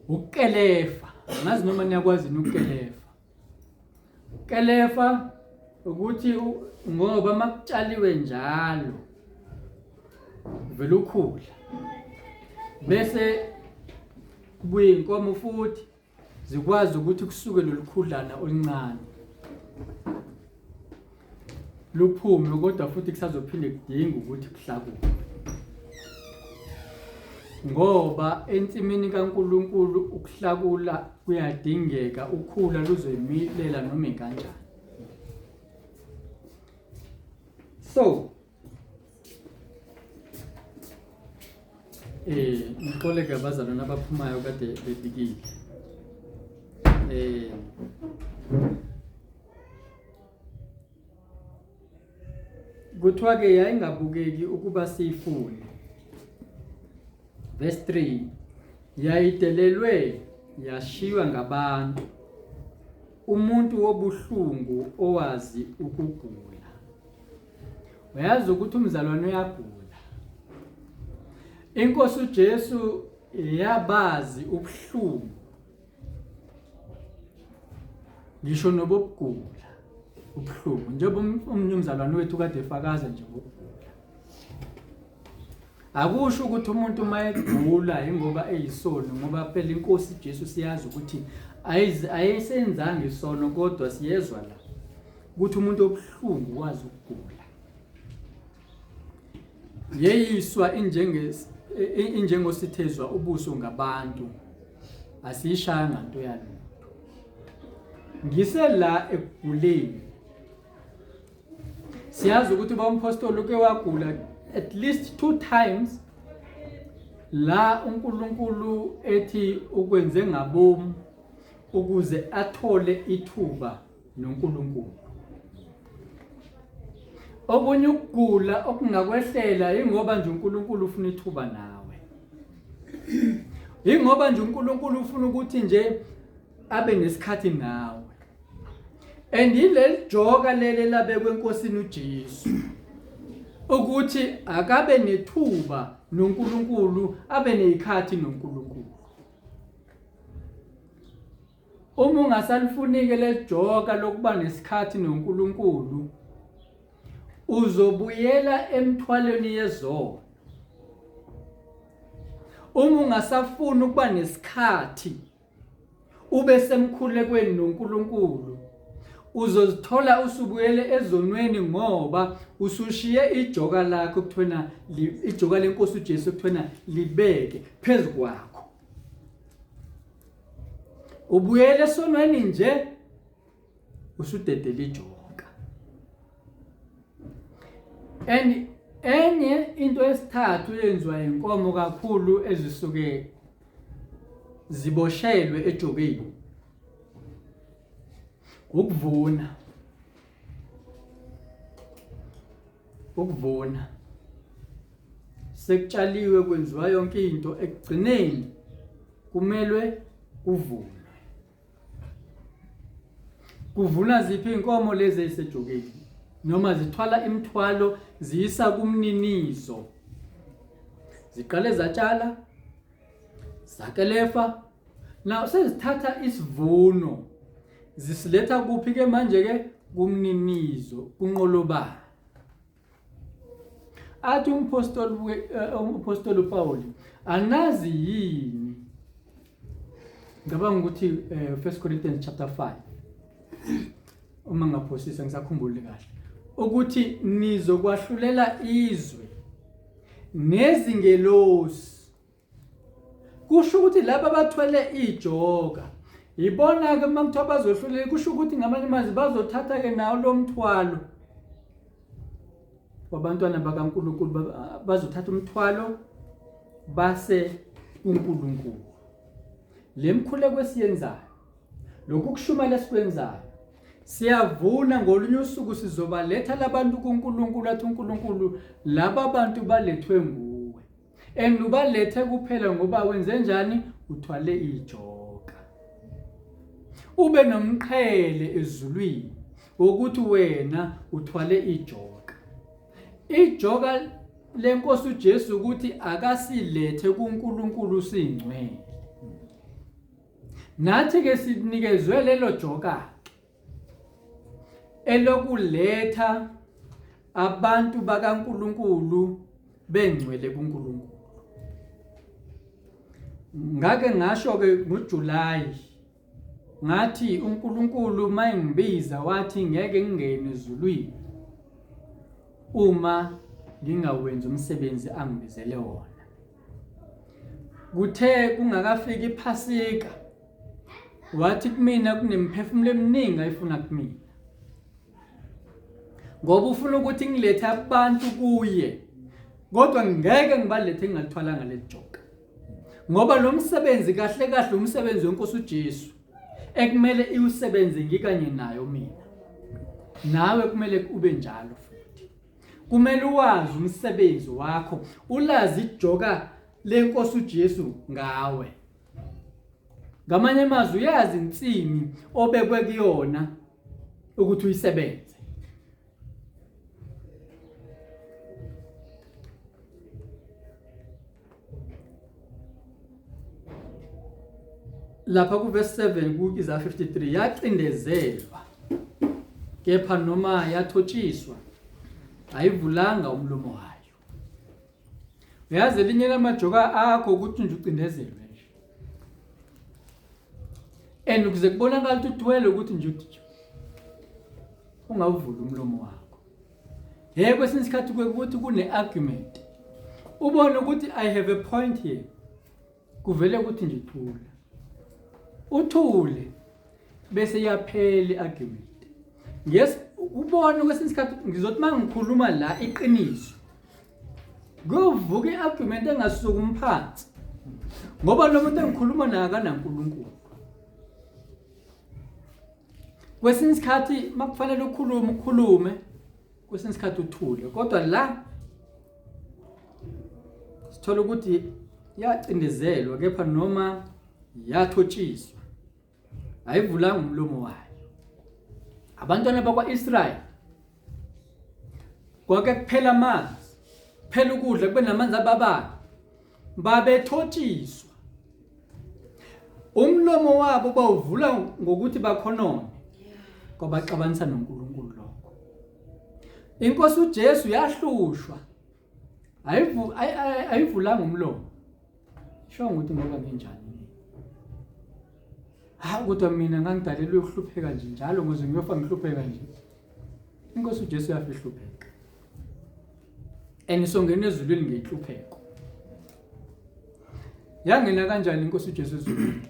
ukelefa. Ngazi noma niyakwazi ukelefa. Ukelefa ukuthi ngoba makutshaliwe njalo vele ukhula. Bese kubuye inkomo futhi zikwazi ukuthi kusuke lolukhudlana oluncane. Luphume kodwa futhi kusazophinde kudinga ukuthi kuhlakulwe. Ngoba ensimini kaNkulunkulu ukuhlakula kuyadingeka, ukhula luzoyimilela noma kanjani. So ngixoleke abazalwane abaphumayo kade bedikile. Kuthiwa ke yayingabukeki ukuba siyifune. Verse 3, yayidelelwe yashiywa ngabantu, umuntu wobuhlungu owazi ukugula. Uyazi ukuthi umzalwane uyagula. Inkosi uJesu yabazi ubuhlungu. Ngisho nobugula, ubuhlungu. Njengoba umzalwane wethu kade efakaza nje ngokugula. Akusho ukuthi umuntu mayegula ingoba eyisono ngoba phela inkosi uJesu siyazi ukuthi ayisenzanga isono kodwa siyezwa la ukuthi umuntu obuhlungu wazi ukugula. Yeyiswa injengosithezwa ubuso ngabantu asishaya nto yalutho. Ngisela ekuguleni. Siyazi ukuthi umpostoli uke wagula at least 2 times la uNkulunkulu ethi ukwenze ngabomu ukuze athole ithuba noNkulunkulu. Okunye ukugula okungakwehlela ingoba nje uNkulunkulu ufuna ithuba nawe. Ingoba nje uNkulunkulu ufuna ukuthi nje abe nesikhathi nawe. And ile joka lele labekwe enkosini uJesu ukuthi akabe nethuba noNkulunkulu, abe nezikhathi noNkulunkulu. Uma ungasalifunike le joka lokuba nesikhathi noNkulunkulu, uzobuyela emthwalweni yezono. Uma ungasafuna ukuba nesikhathi ube semkhulekweni noNkulunkulu, uzozithola usubuyele ezonweni ngoba usushiye ijoka lakho kuthona ijoka lenkosi uJesu kuthona libeke phezulu kwakho. Ubuyele esonweni nje usudedela ijoka. And enye into esithathu yenziwa inkomo kakhulu ezisuke ziboshelwe ejokeni, ukuvuna. Sekutshaliwe kwenziwa yonke into, ekugcineni kumelwe kuvunwe. Kuvuna ziphi inkomo lezi ezisejokeni? Noma zithwala imithwalo ziyisa kumninizo. Ziqale zatshala, zakelefa, now sezithatha isivuno. Zisiletha kuphi ke manje ke? Kumninizo, kunqolobana. Athi umpostoli uPaul, anazi yini? Ngicabanga ukuthi 1 Corinthians chapter 5. Uma ngaphosisa ngisakhumbule kahle. Ukuthi nizokwahlulela izwe nezingelosi. Kusho ukuthi laba bathwele ijoka ibona ke makuthiwa bazohlulela, kusho ukuthi ngamanye amazwi bazothatha ke nawo lo mthwalo wabantwana bakaNkulunkulu, bazothatha umthwalo base kuNkulunkulu. Lemkhuleko esiyenzayo, lokhu kushuma lesikwenzayo, siyavuna ngolunye usuku sizobaletha labantu kuNkulunkulu, athi uNkulunkulu laba bantu balethwe nguwe. Ubalethe kuphela ngoba wenze njani? Uthwale ijoka. Ube nomqhele ezulwini ukuthi wena uthwale ijoka. Ijoka lenkosi uJesu ukuthi akasilethe kuNkulunkulu singcwele. Nathi ke sinikezwe lelo joka elokuletha abantu bakaNkulunkulu bengcwele kuNkulunkulu. Ngake ngasho ke ngoJuly ngathi uNkulunkulu mayingibiza wathi ngeke ngingene ezulwini uma ngingawenza umsebenzi angibizele wona. Kuthe kungakafika iPhasika wathi kumina kunemphefumulo eminingi ayifuna kumina, ngoba ufuna ukuthi ngilethe abantu kuye, kodwa ngeke ngibalethe ngingathwalanga le joka. Ngoba lo msebenzi kahle kahle umsebenzi wenkosi uJesu ekumele iwusebenze ngikanye nayo mina. Nawe kumele ube njalo futhi. Kumele uwazi umsebenzi wakho, ulazi ijoka lenkosi uJesu ngawe. Ngamanye amazwi uyazi insimi obekwe kuyona ukuthi uyisebenze. Lapha ku verse 7 ku Isaiah 53, yacindezelwa kepha noma yathotshiswa ayivulanga umlomo wayo. Uyazi elinye lamajoka akho ukuthi nje ucindezelwe nje. Ukuze kubonakala ukuthi uthwele ukuthi nje ungavula umlomo wakho. Kwesinye isikhathi ukuthi kune argument. Ubone ukuthi I have a point here. Kuvele ukuthi nje uthule. Uthule bese yaphela argument. Yes, ubone kwesinye isikhathi ngizothi mangikhuluma la iqiniso, kuvuka iargument engasuka umphansi, ngoba lo muntu engikhuluma naye akanaNkulunkulu. Kwesinye isikhathi makufanele ukhulume, kwesinye isikhathi uthule, kodwa la sithola ukuthi yacindezelwa kepha noma yathotshiswa ayivulanga umlomo wayo. Abantwana bakwa-Israyeli kwake kuphela amanzi, kuphela ukudla, kube namanzi ababayo, babethotshiswa. Umlomo wabo bawuvula ngokuthi bakhonone, kwabaxabanisa noNkulunkulu lokho. Inkosi uJesu yahlushwa, ayivulanga umlomo. Sho ukuthi ngoba nginjani? Kodwa mina ngangidalelwe ukuhlupheka nje njalo ngoze ngiyofa ngihlupheka nje. Inkosi uJesu yafihlupheka. Enisongena ezulwini ngehlupheko. Yangena kanjani inkosi uJesu ezulwini?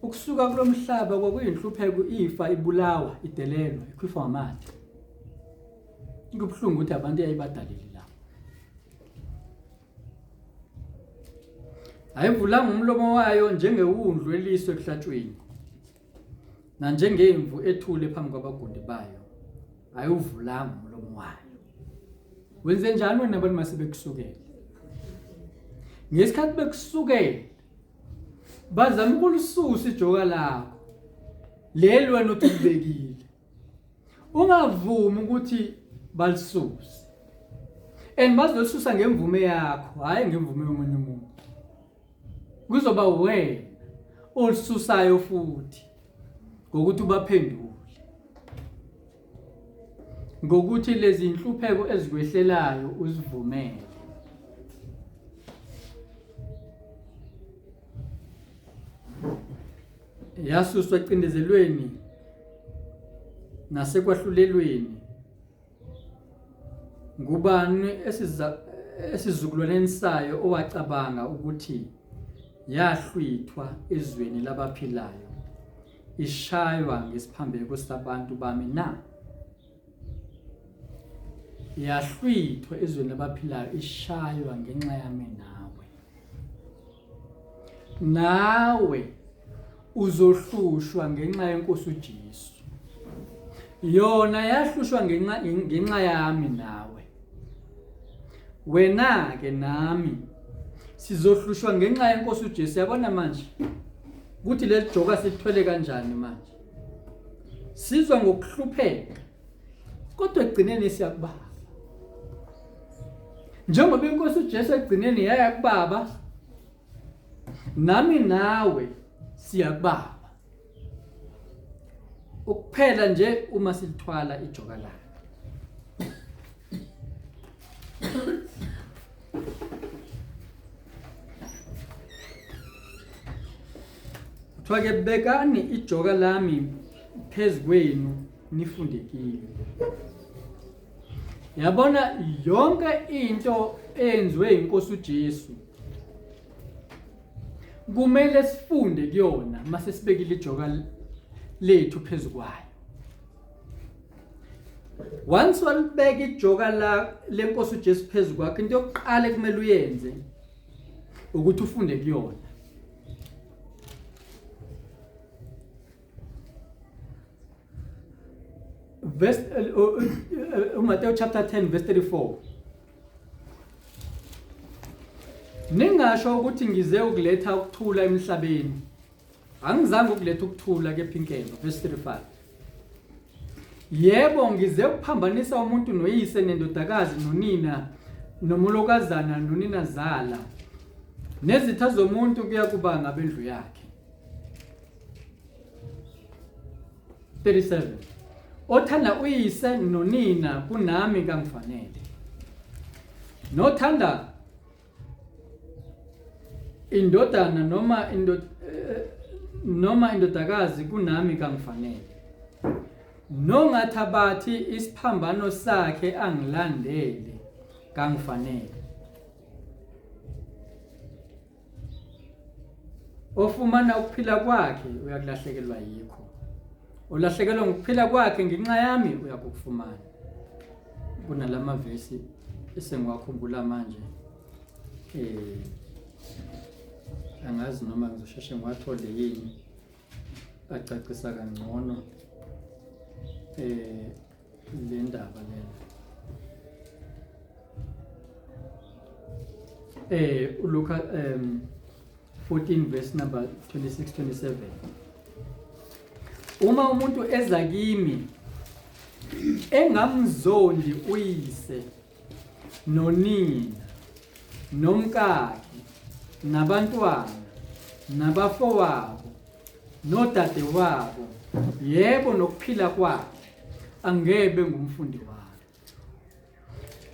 Ukusuka kulomhlaba kwakuyinhlupheko, ifa, ibulawa, idelelwa, ikhwifwa amanzi. Ngikubuhlungu ukuthi abantu yayibadalile la. Ayivulanga umlomo wayo njengewundlu eliswe ekuhlatshweni, na njengemvu ethule phambi kwabagundi bayo. Ayivulanga umlomo wayo. Wenze njani wena abantu masebekusukela? Ngesikhathi bekusukela bazama ukulisusa ijoka lakho leli wena uthi ubekile. Ungavumi ukuthi balisuse. Bazolisusa ngemvume yakho, hayi ngemvume yomunye umuntu. Kuzoba wena olisusayo futhi ngokuthi ubaphendule. Ngokuthi lezi inhlupheko ezikwehlelayo uzivumele. Yasuswa ecindezelweni nasekwahlulelweni. Ngubani esizukulwaneni sayo owacabanga ukuthi yahlwithwa ezweni labaphilayo, ishaywa ngesiphambeko sabantu bami na? Yahlwithwa ezweni labaphilayo, ishaywa ngenxa yami nawe. Nawe uzohlushwa ngenxa yenkosi uJesu. Yona yahlushwa ngenxa yami nawe. Wena ke nami sizohlushwa ngenxa yenkosi uJesu. Yabona manje ukuthi leli joka sithwele kanjani manje? Sizwa ngokuhlupheka kodwa egcineni siyakubaba. Njengoba inkosi uJesu egcineni yaya kubaba, nami nawe siyakubaba. Ukuphela nje uma silithwala ijoka lakhe. Kuthiwa-ke bekani ijoka lami phezu kwenu nifundekile. Yabona yonke into eyenziwe inkosi uJesu kumele sifunde kuyona mase sibekile ijoka lethu phezu kwayo. Once walibeka ijoka lenkosi uJesu phezu kwakhe, into yokuqala ekumele uyenze ukuthi ufunde kuyona. Matthew chapter 10 verse 34. Ningasho ukuthi ngize ukuletha ukuthula emhlabeni. Angizange ukuletha ukuthula kePhinkelo verse 35. Yebo ngize ukuphambanisa umuntu noyise nendodakazi nonina nomolokazana nonina zala nezitha zomuntu kuya kuba ngabendlu yakhe. 37. Othanda uyise nonina kunami kangifanele. Nothanda indodana noma indodakazi kunami kangifanele. Nongathabathi isiphambano sakhe angilandele kangifanele. Ofumana ukuphila kwakhe uyakulahlekelwa yikho. Ulahlekelwa ngokuphila kwakhe ngenxa yami uyakufumana. Kunalama verse esengwakhumbula manje. Angazi noma ngizosheshe ngiwathole yini acacisa kangcono le ndaba lena. uLuka 14 verse number 26-27. Uma umuntu eza kimi engamzondi uyise nonina nomkakhe nabantwana nabafowabo nodadewabo yebo nokuphila kwakhe angebe ngumfundi wami.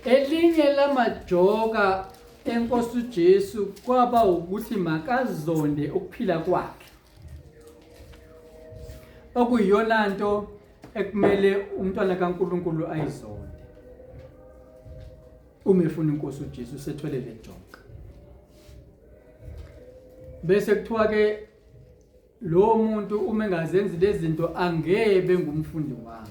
Elinye lamajoka eNkosi uJesu kwaba ukuthi makazonde ukuphila kwakhe, okuyiyona nto ekumele umntwana kaNkulunkulu ayizonde uma efuna iNkosi uJesu sethwele le joka. Bese kuthiwa ke lo muntu uma engazenzi lezi zinto angebe ngumfundi wami.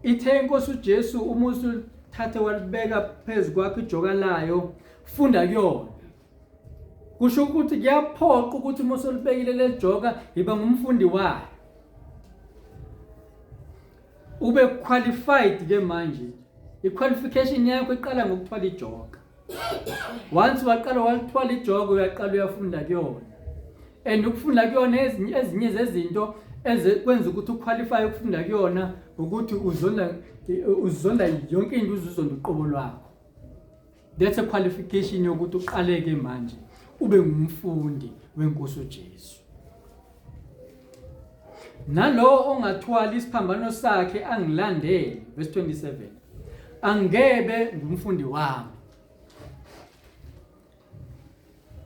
Ithe iNkosi uJesu uma usuthathe walibeka phezu kwakho ijoka layo, funda kuyona. Kusho ukuthi kuyaphoqa ukuthi uma usolibekile le joka yiba ngumfundi wayo, ube qualified ke manje. I-qualification yakho iqala ngokuthwala ijoka. Once waqala walithwala ijoka uyaqala uyafunda kuyona. And ukufunda kuyona ezinye zezinto ezikwenza ukuthi uqualify ukufunda kuyona ukuthi uzonda yonke into uzonda uqobo lwakho. That's a qualification yokuthi uqaleke manje ube ngumfundi weNkosi uJesu. Nalo ongathwala isiphambano sakhe angilandele, verse 27, angebe ngumfundi wami.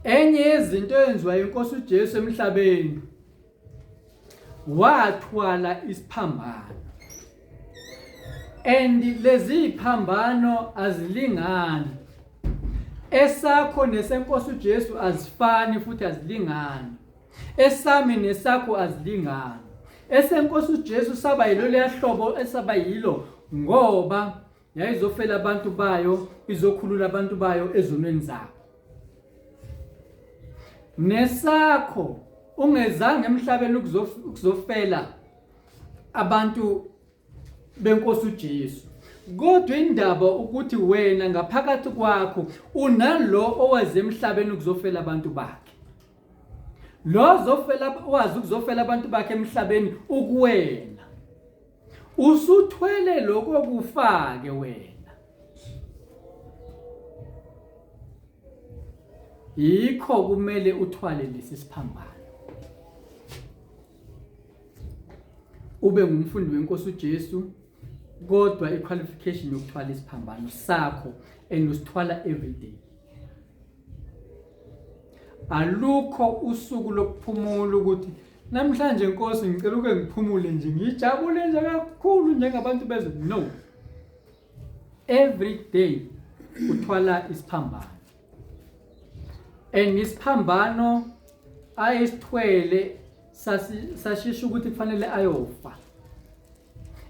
Enye yezinto eyenziwa iNkosi uJesu emhlabeni, wathwala isiphambano. And lezi iphambano azilingani. Esakho nesenkosi uJesu azifani futhi azilingani. Esami nesakho azilingani. Esenkosi uJesu saba yilo leyahlobo esaba yilo ngoba yayizofela abantu bayo, izokhulula abantu bayo ezonweni zabo. Nesakho ungezange emhlabeni ukuzofela abantu beNkosi uJesu. Kodwa indaba ukuthi wena ngaphakathi kwakho unalo owaze emhlabeni ukuzofela abantu bakhe. Lo zofela wazi ukuzofela abantu bakhe emhlabeni ukuwena. Usuthwele lokho kufake wena. Yikho kumele uthwale lesi siphambano. Ube ngumfundi weNkosi uJesu, kodwa iqualification yokuthwala isiphambano sakho enusithwala every day. Alukho usuku lokuphumula ukuthi namhlanje Nkosi ngicela uke ngiphumule nje ngijabule nje kakhulu njengabantu bezwe. No. Every day uthwala isiphambano. And isiphambano ayisithwele sashisho ukuthi kufanele ayofa.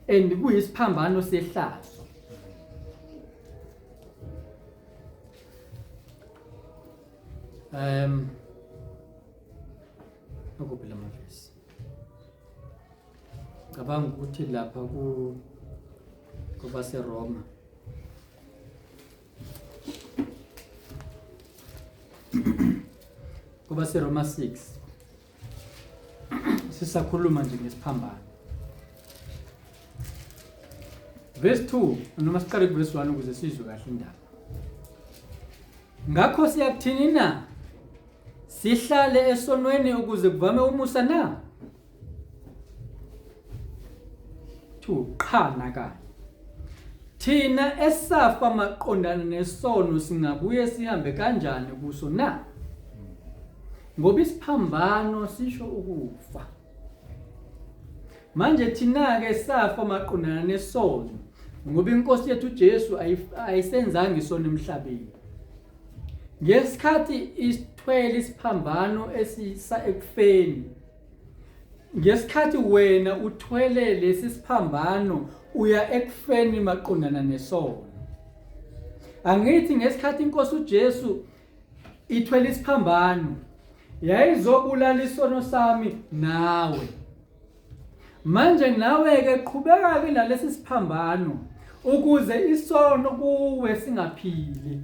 And kuyisiphambano sehlazo. Ukuphela amavesi. Cabanga ukuthi lapha kuba seRoma. Kuba seRoma 6. Sisakhuluma nje ngesiphambano. Verse 2 noma siqale kuverse 1 ukuze sizwe kahle indaba. Ngakho siyakuthini na? Sihlale esonweni ukuze kuvame umusa na? 2 qhana kanye. Thina esafa maqondana nesono singabuye sihambe kanjani kuso na? Ngoba isiphambano sisho ukufa. Manje thina ke safa maqondana nesono ngoba iNkosi yethu uJesu ayisenzanga isono emhlabeni. Ngesikhathi isithwele isiphambano esisa ekufeni, ngesikhathi wena uthwele lesi siphambano uya ekufeni maqondana nesono. Angithi ngesikhathi iNkosi uJesu ithwele isiphambano yayizobulala isono sami nawe. Manje nawe ke qhubeka ke nalesi siphambano ukuze isono kuwe singaphili.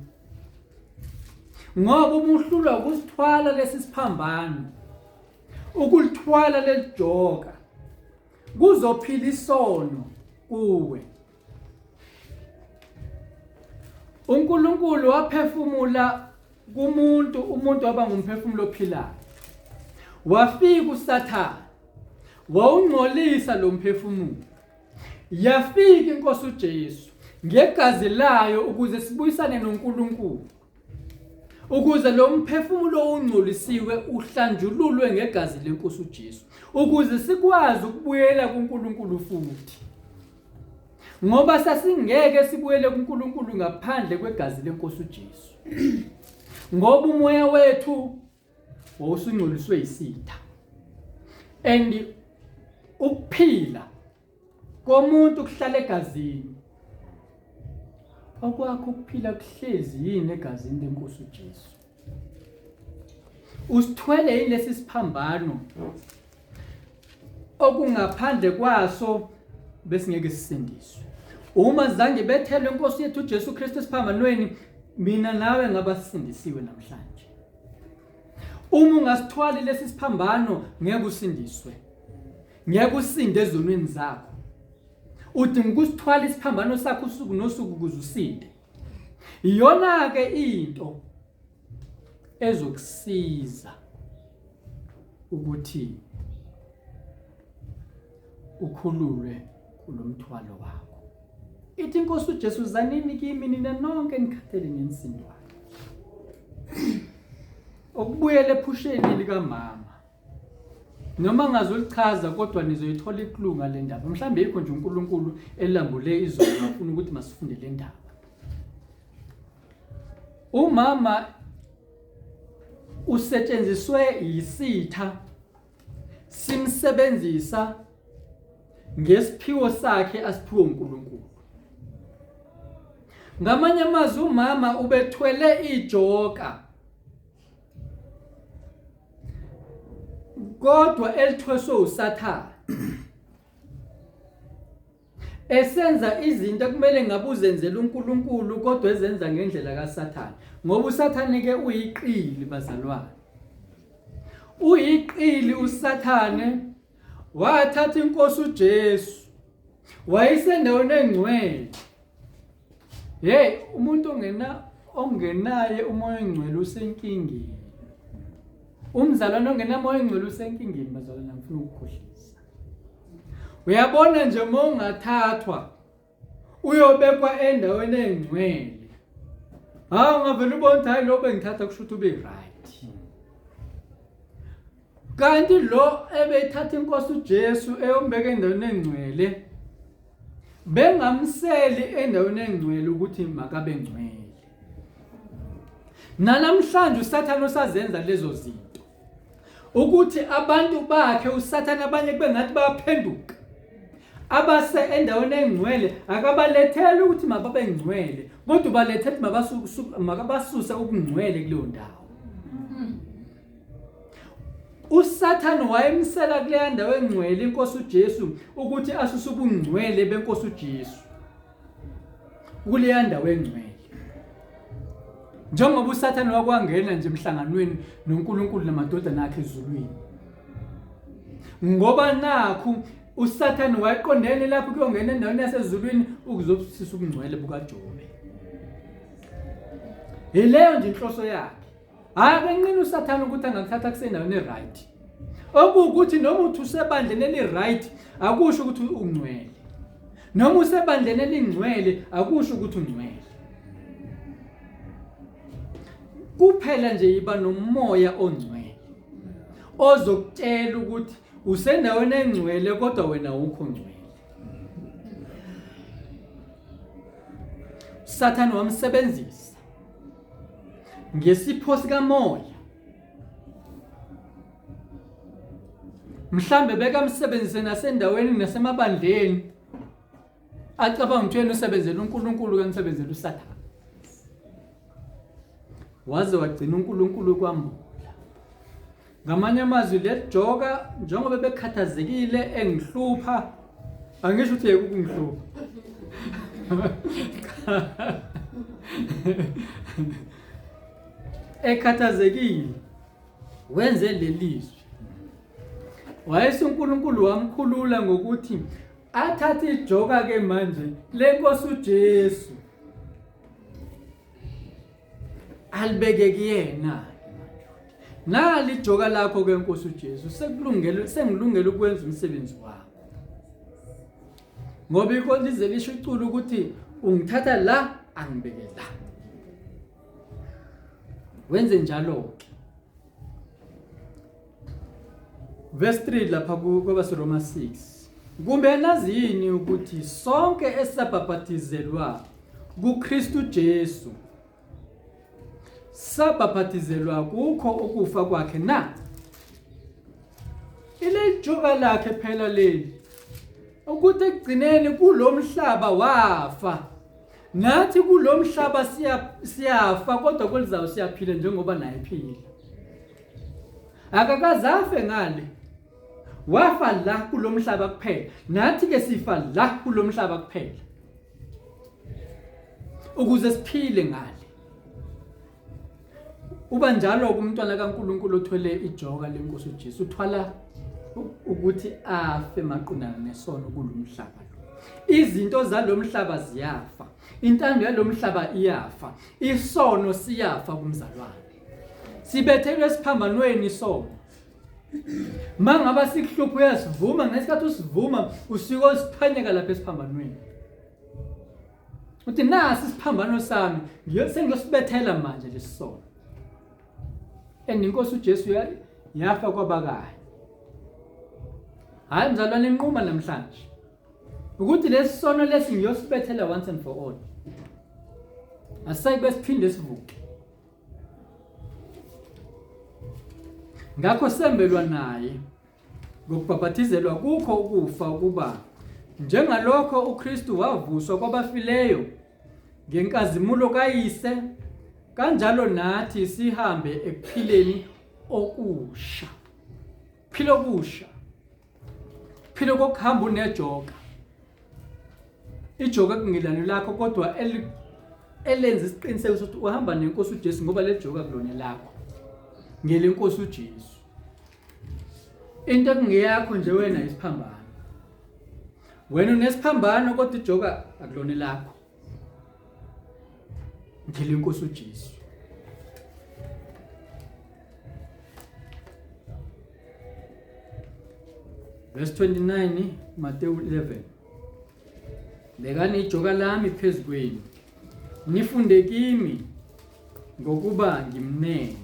ngoba umuhlulwa ukusithwala lesi siphambano ukulithwala lelijoka kuzophila isono kuwe. uNkulunkulu waphefumula kumuntu, umuntu waba ngumphefumulo ophilayo. Wafika uSathane wawungcolisa lo mphefumulo. Yafika inkosi uJesu ngegazi layo ukuze sibuyisane noNkulunkulu, ukuze lo mphefumulo ongcolisiwe uhlanjululwe ngegazi lenkosi uJesu, ukuze sikwazi ukubuyela kuNkulunkulu futhi. Ngoba sasingeke sibuyele kuNkulunkulu ngaphandle kwegazi lenkosi uJesu. Ngoba umoya wethu wawusungcoliswe isitha. And ukuphila komuntu kuhlala egazini. Okwakho ukuphila kuhlezi yini egazini lenkosi uJesu. Usithwele yini lesi siphambano okungaphandle kwaso besingeke sisindiswe. Uma zange bethelwe inkosi yethu uJesu Kristu esiphambanweni, mina nawe ngabasindisiwe namhlanje. Uma ungasithwali lesi siphambano ngeke usindiswe. Ngeke usinde ezonweni zakho. Udinga ukusithwala isiphambano sakho usuku nosuku ukuze usinde. Iyona ke into ezokusiza ukuthi ukhululwe kulomthwalo wakho. Ithi inkosi uJesu, zanini kimi nina nonke nikhathele ngensindo wakhe. Ukubuyela ephusheni likamama. Noma ngazolichaza kodwa nizoyithola iklunga le ndaba. Mhlambe yikho nje uNkulunkulu elambule izolo afuna ukuthi masifunde le ndaba. Umama usetshenziswe yisitha simsebenzisa ngesiphiwo sakhe asiphiwe uNkulunkulu. Ngamanye amazwi umama ubethwele ijoka, kodwa elithweswe uSathane. Esenza izinto kumele ngabe uzenzela uNkulunkulu kodwa ezenza ngendlela kaSathane. Ngoba uSathane ke uyiqili bazalwane. Uyiqili uSathane, wathatha inkosi uJesu wayisendaweni engcwele. Hey, umuntu ongenaye umoya engcwele usenkingeni. Umzalwane ongenamoya engcwele usenkingeni bazalwane, ngifuna ukukhohlisa. Uyabona nje uma ungathathwa uyobekwa endaweni engcwele. Ngavela ubona hayi lo bengithatha kushuthi ube right. Kanti lo ebethatha inkosi uJesu eyombeka endaweni engcwele bengamseli endaweni engcwele ukuthi makabe ngcwele. Namhlanje uSathane usazenza lezo zinto ukuthi abantu bakhe uSathane abanye bengathi bayaphenduka, abase endaweni engcwele akabalethele ukuthi mababe ngcwele, kodwa ubalethele makabasuse ukungcwele kuleyo ndawo. uSathane wayemsela kule ndawo engcwele inkosi uJesu ukuthi asuse ubungcwele benkosi uJesu kule ndawo engcwele. Njengoba uSathane wakwangena nje emhlanganweni noNkulunkulu namadodana akhe ezulwini. Ngoba nakhu uSathane wayeqondene lapho kuyongena endaweni yasezulwini ukuzobusisa ubungcwele bukaJobe. Ileyo nje inhloso yakhe. Akenqina uSathane ukuthi angakuthatha kusendaweni right. Okuwukuthi noma uthi usebandleni eli-right akusho ukuthi ungcwele. Noma usebandleni elingcwele akusho ukuthi ungcwele. Kuphela nje iba nomoya ongcwele ozokutshela ukuthi usendaweni engcwele kodwa wena ukho ngcwele. uSathane wamsebenzisa ngesipho sikamoya. Mhlambe bekamsebenzise nasendaweni nasemabandleni acabanga ukuthi yena usebenzela uNkulunkulu kanisebenzela uSathane. Waze wagcina uNkulunkulu kwambula. Ngamanye amazwi lejoka njengoba bekhathazekile engihlupha, angisho ukuthi yeke ukungihlupha. ekhathazekile wenze lelizwi. WayesuNkulunkulu wamkhulula ngokuthi athathe ijoka ke manje lenkosi uJesu alibeke kuyena. Nali ijoka lakho ke Nkosi uJesu sengilungele ukwenza umsebenzi wakho. Ngoba ikho lize lisho iculo ukuthi ungithatha la angibeke la. Wenze njalo ke. Verse 3 lapha kwabaseRoma 6. Kumbe nazini ukuthi sonke esabhaphathizelwa kuKristu Jesu sabhaphathizelwa kukho ukufa kwakhe na. Ile joka lakhe phela leli ukuthi ekugcineni kulomhlaba wafa. Nathi kulomhlaba siyafa kodwa kulizayo siyaphila njengoba naye ephila. Akakazafe ngale. Wafa la kulomhlaba kuphela. Nathi ke sifa la kulomhlaba kuphela. Ukuze siphile ngale. Uba njalo umntwana kaNkuluNkulu othwele ijoka lenkosi uJesu uthwala ukuthi afe maqondana nesono kulomhlaba lo. Izinto zalomhlaba ziyafa. Intando yalomhlaba iyafa. Isono siyafa kumzalwane. Sibethelwe esiphambanweni isono. Mangaba sikuhlupho uyasivuma ngesikhathi usivuma usiko siphanyeka lapha esiphambanweni. Uthi nasi isiphambano sami sengiyosibethela manje lesisono. Inkosi uJesu yafa kwabakayo. Hayi mzalwane inquma namhlanje. Ukuthi lesisono lesi ngiyosibethela once and for all. Asayibe siphinde sivuke. Ngakho sembelwa naye ngokubhaphathizelwa kukho ukufa ukuba njengalokho uKristu wavuswa kwabafileyo ngenkazimulo kaYise kanjalo nathi sihambe ekuphileni okusha. Philo okusha. Philo kokuhamba unejoka. Ijoka kungilani lakho kodwa elenza isiqiniseko sokuthi uhamba nenkosi uJesu ngoba le joka kulona lakho. Ngelenkosi uJesu. Into ekungeyakho nje wena isiphambano. Wena unesiphambano kodwa ijoka akulona lakho. Ngelenkosi uJesu. Verse 29 Matthew 11. Bekani ijoka lami phezukweni. Nifunde kimi ngokuba ngimnene.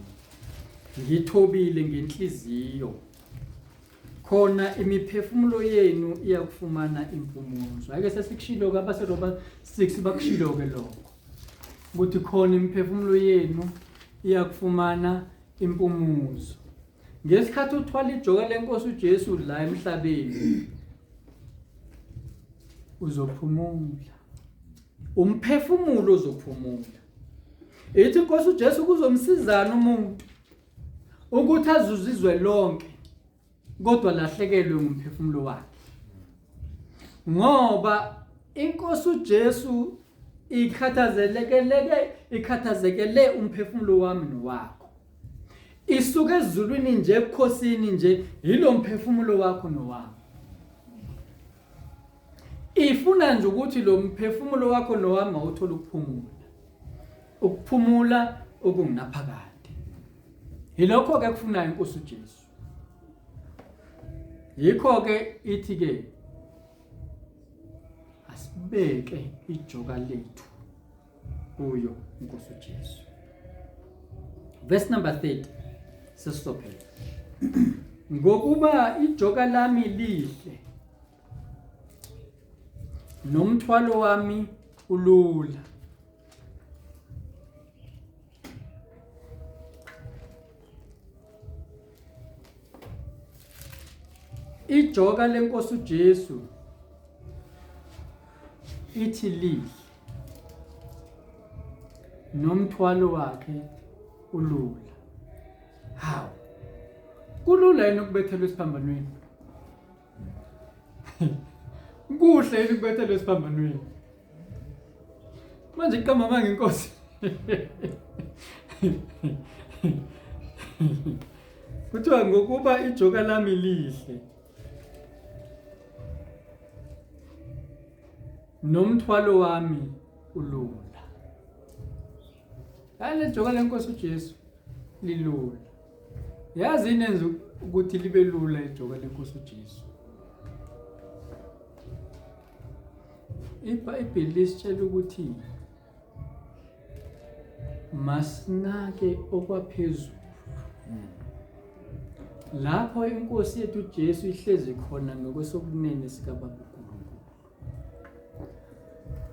Ngithobile ngenhliziyo. Khona imiphefumulo yenu iyakufumana impumuzo. Ake sesikushilo kwabaseRoma 6 bakushilo ke lokho. Ukuthi khona imiphefumulo yenu iyakufumana impumuzo. Ngesikhathi uthwala ijoka lenkosi uJesu la emhlabeni uzophumula. Umphefumulo uzophumula. Ethi inkosi uJesu kuzomsizana umuntu ukuthi azuzizwe lonke kodwa lahlekelwe ngumphefumulo wakhe. Ngoba inkosi uJesu ikhathazekele umphefumulo wami nowakho. Isuke ezulwini nje ebukhosini nje yilo mphefumulo wakho nowami. Ifuna nje ukuthi lo mphefumulo wakho nowami awuthola ukuphumula. Ukuphumula okungunaphakade. Yilokho ke kufuna inkosi uJesu. Yikho ke ithi ke asibeke ijoka lethu kuyo inkosi uJesu. Verse number 30. Sesisophela. Ngokuba ijoka lami lihle nomthwalo wami ulula. Ijoka lenkosi uJesu ithi lihle nomthwalo wakhe ulula. How? Kulula yini ukubethelwa esiphambanweni? Kuhle yini ukubethelwa esiphambanweni? Manje kamama ngenkosi. kuthiwa ngokuba ijoka lami lihle nomthwalo wami ulula. Le joka lenkosi uJesu lilula. Yazi inenza ukuthi libe lula ijoka lenkosi uJesu. iBhayibheli lisitshela ukuthi masinake okwaphezulu. Lapho inkosi yethu uJesu ihlezi khona ngokwesokunene sikaBaba uNkulunkulu.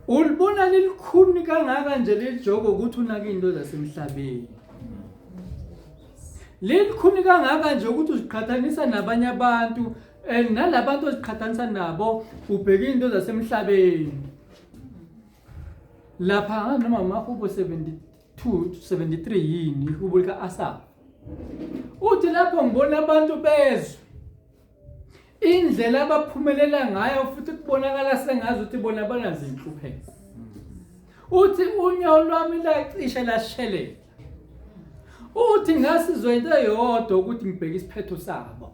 Ulibona lilikhuni kangaka nje lelijoko ukuthi unake into zasemhlabeni. Lilikhuni kangaka nje ukuthi uziqhathanisa nabanye abantu nalabantu oziqhathanisa nabo ubheka into zasemhlabeni. Lapha noma mahubo 72 73 yini ihubo lika Asafu. Uthi lapho ngibona abantu bezwe indlela abaphumelela ngayo futhi kubonakala sengazi ukuthi bona banazinhlupheko. Uthi unyawo lwami lacisha lashelela. Uthi ngasizwe into eyodwa ukuthi ngibheke isiphetho sabo.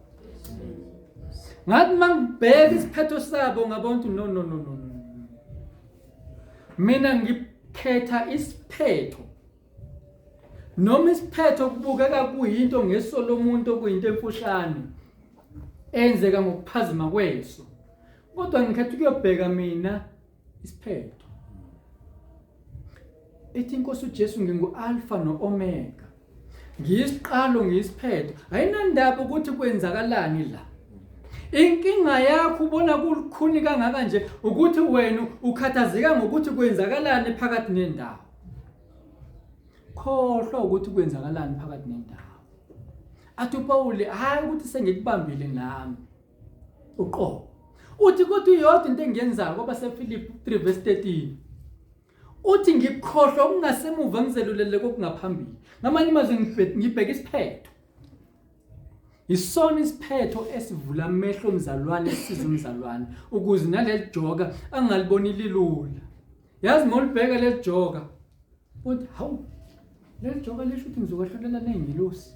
Ngathi mangibheka isiphetho sabo ngabona ukuthi no. Mina ngikhetha isiphetho. Noma isiphetho kubukeka kuyinto ngeso lomuntu okuyinto emfushane enzeka ngokuphazima kweso. Kodwa ngikhetha ukuyobheka mina isiphetho. Ethi inkosi uJesu ngingu-Alpha no-Omega. Ngiyisiqalo ngiyisiphetho. Ayinandaba ukuthi kwenzakalani la. Inkinga yakho ubona kulikhuni kangaka nje ukuthi wena ukhathazeka ngokuthi kwenzakalani phakathi nendawo. Khohlwa ukuthi kwenzakalani phakathi nendawo. Athi uPaul hayi ukuthi sengikubambile nami. Uqobo. Uthi kodwa iyodwa into engiyenzayo ngoba seFilipi 3:13. Uthi ngikhohlwa ukungasemuva ngizelulele kokungaphambili. Ngamanye amazwi ngibheka isiphetho. Isona isiphetho esivula amehlo omzalwane esiza umzalwane ukuze naleli joka angaliboni lilula. Yazi ngolibheka leli joka. Uthi hawu leli joka lisho ukuthi ngizokahlulela nengilosi.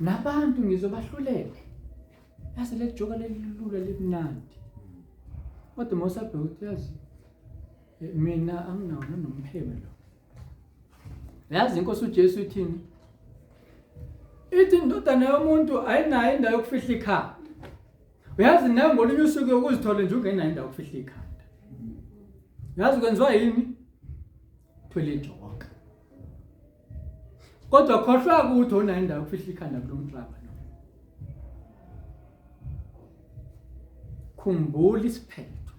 Nabantu ngizobahlulela. Yazi leli joka lelilula limnandi. Kodwa mosabheka ukuthi yazi mina anginawo nompheme lo. Yazi inkosi uJesu ithini? Ithi indodana yomuntu ayinayo indawo yokufihla ikhanda. Uyazi nawe ngolunye usuku ukuzithola nje ungenayo indawo yokufihla ikhanda. Yazi kwenziwa yini? Thwele ijoka. Kodwa khohlwa ukuthi unayo indawo yokufihla ikhanda kulo mhlaba lo. Khumbula isiphetho.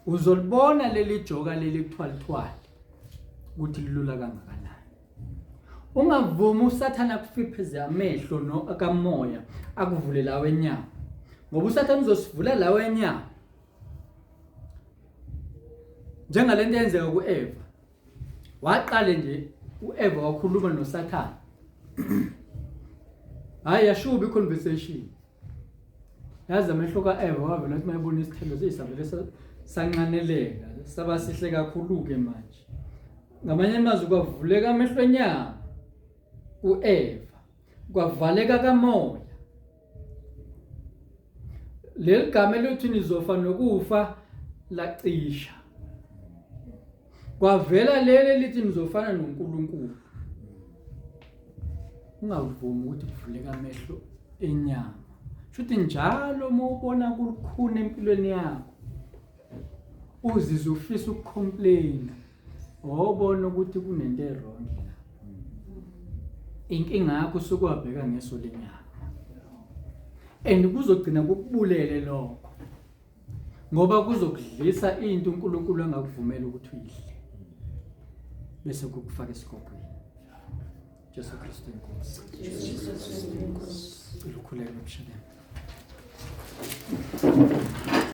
Uzolibona leli joka leli kuthwalithwali ukuthi lilula kangakanani. Ungavumi uSathana akufipheze amehlo no akamoya akuvule lawe enyama. Ngoba uSathana uzosivula lawe enyama. Njengalento yenzeka kuEva. Waqale nje uEva wakhuluma noSathana. Hayi yashuba iconversation. Yazi amehlo kaEva wavela ukuthi mayebona isithelo sesavele sanqaneleka saba sihle kakhulu ke manje. Ngamanye amazwi kwavuleka amehlo enyama. uEva kwavaleka kamoya. Leli gama elithi nizofa nokufa lacisha. Kwavela leli lithi nizofana noNkulunkulu. Ungavumi ukuthi kuvuleka amehlo enyama. Futhi njalo uma ubona kulikhuni empilweni yakho uzizwe ufisa ukucomplain obona ukuthi kunento errong la. Inkinga yakho sokwabheka ngeso lenyama. Kuzogcina kukubulele lokho. Ngoba kuzokudlisa into uNkulunkulu angakuvumela ukuthi uyidle. Bese kukufaka esikopini. Jesu Kristu inkosi. Jesus Christ, Ukhuleke emshadweni.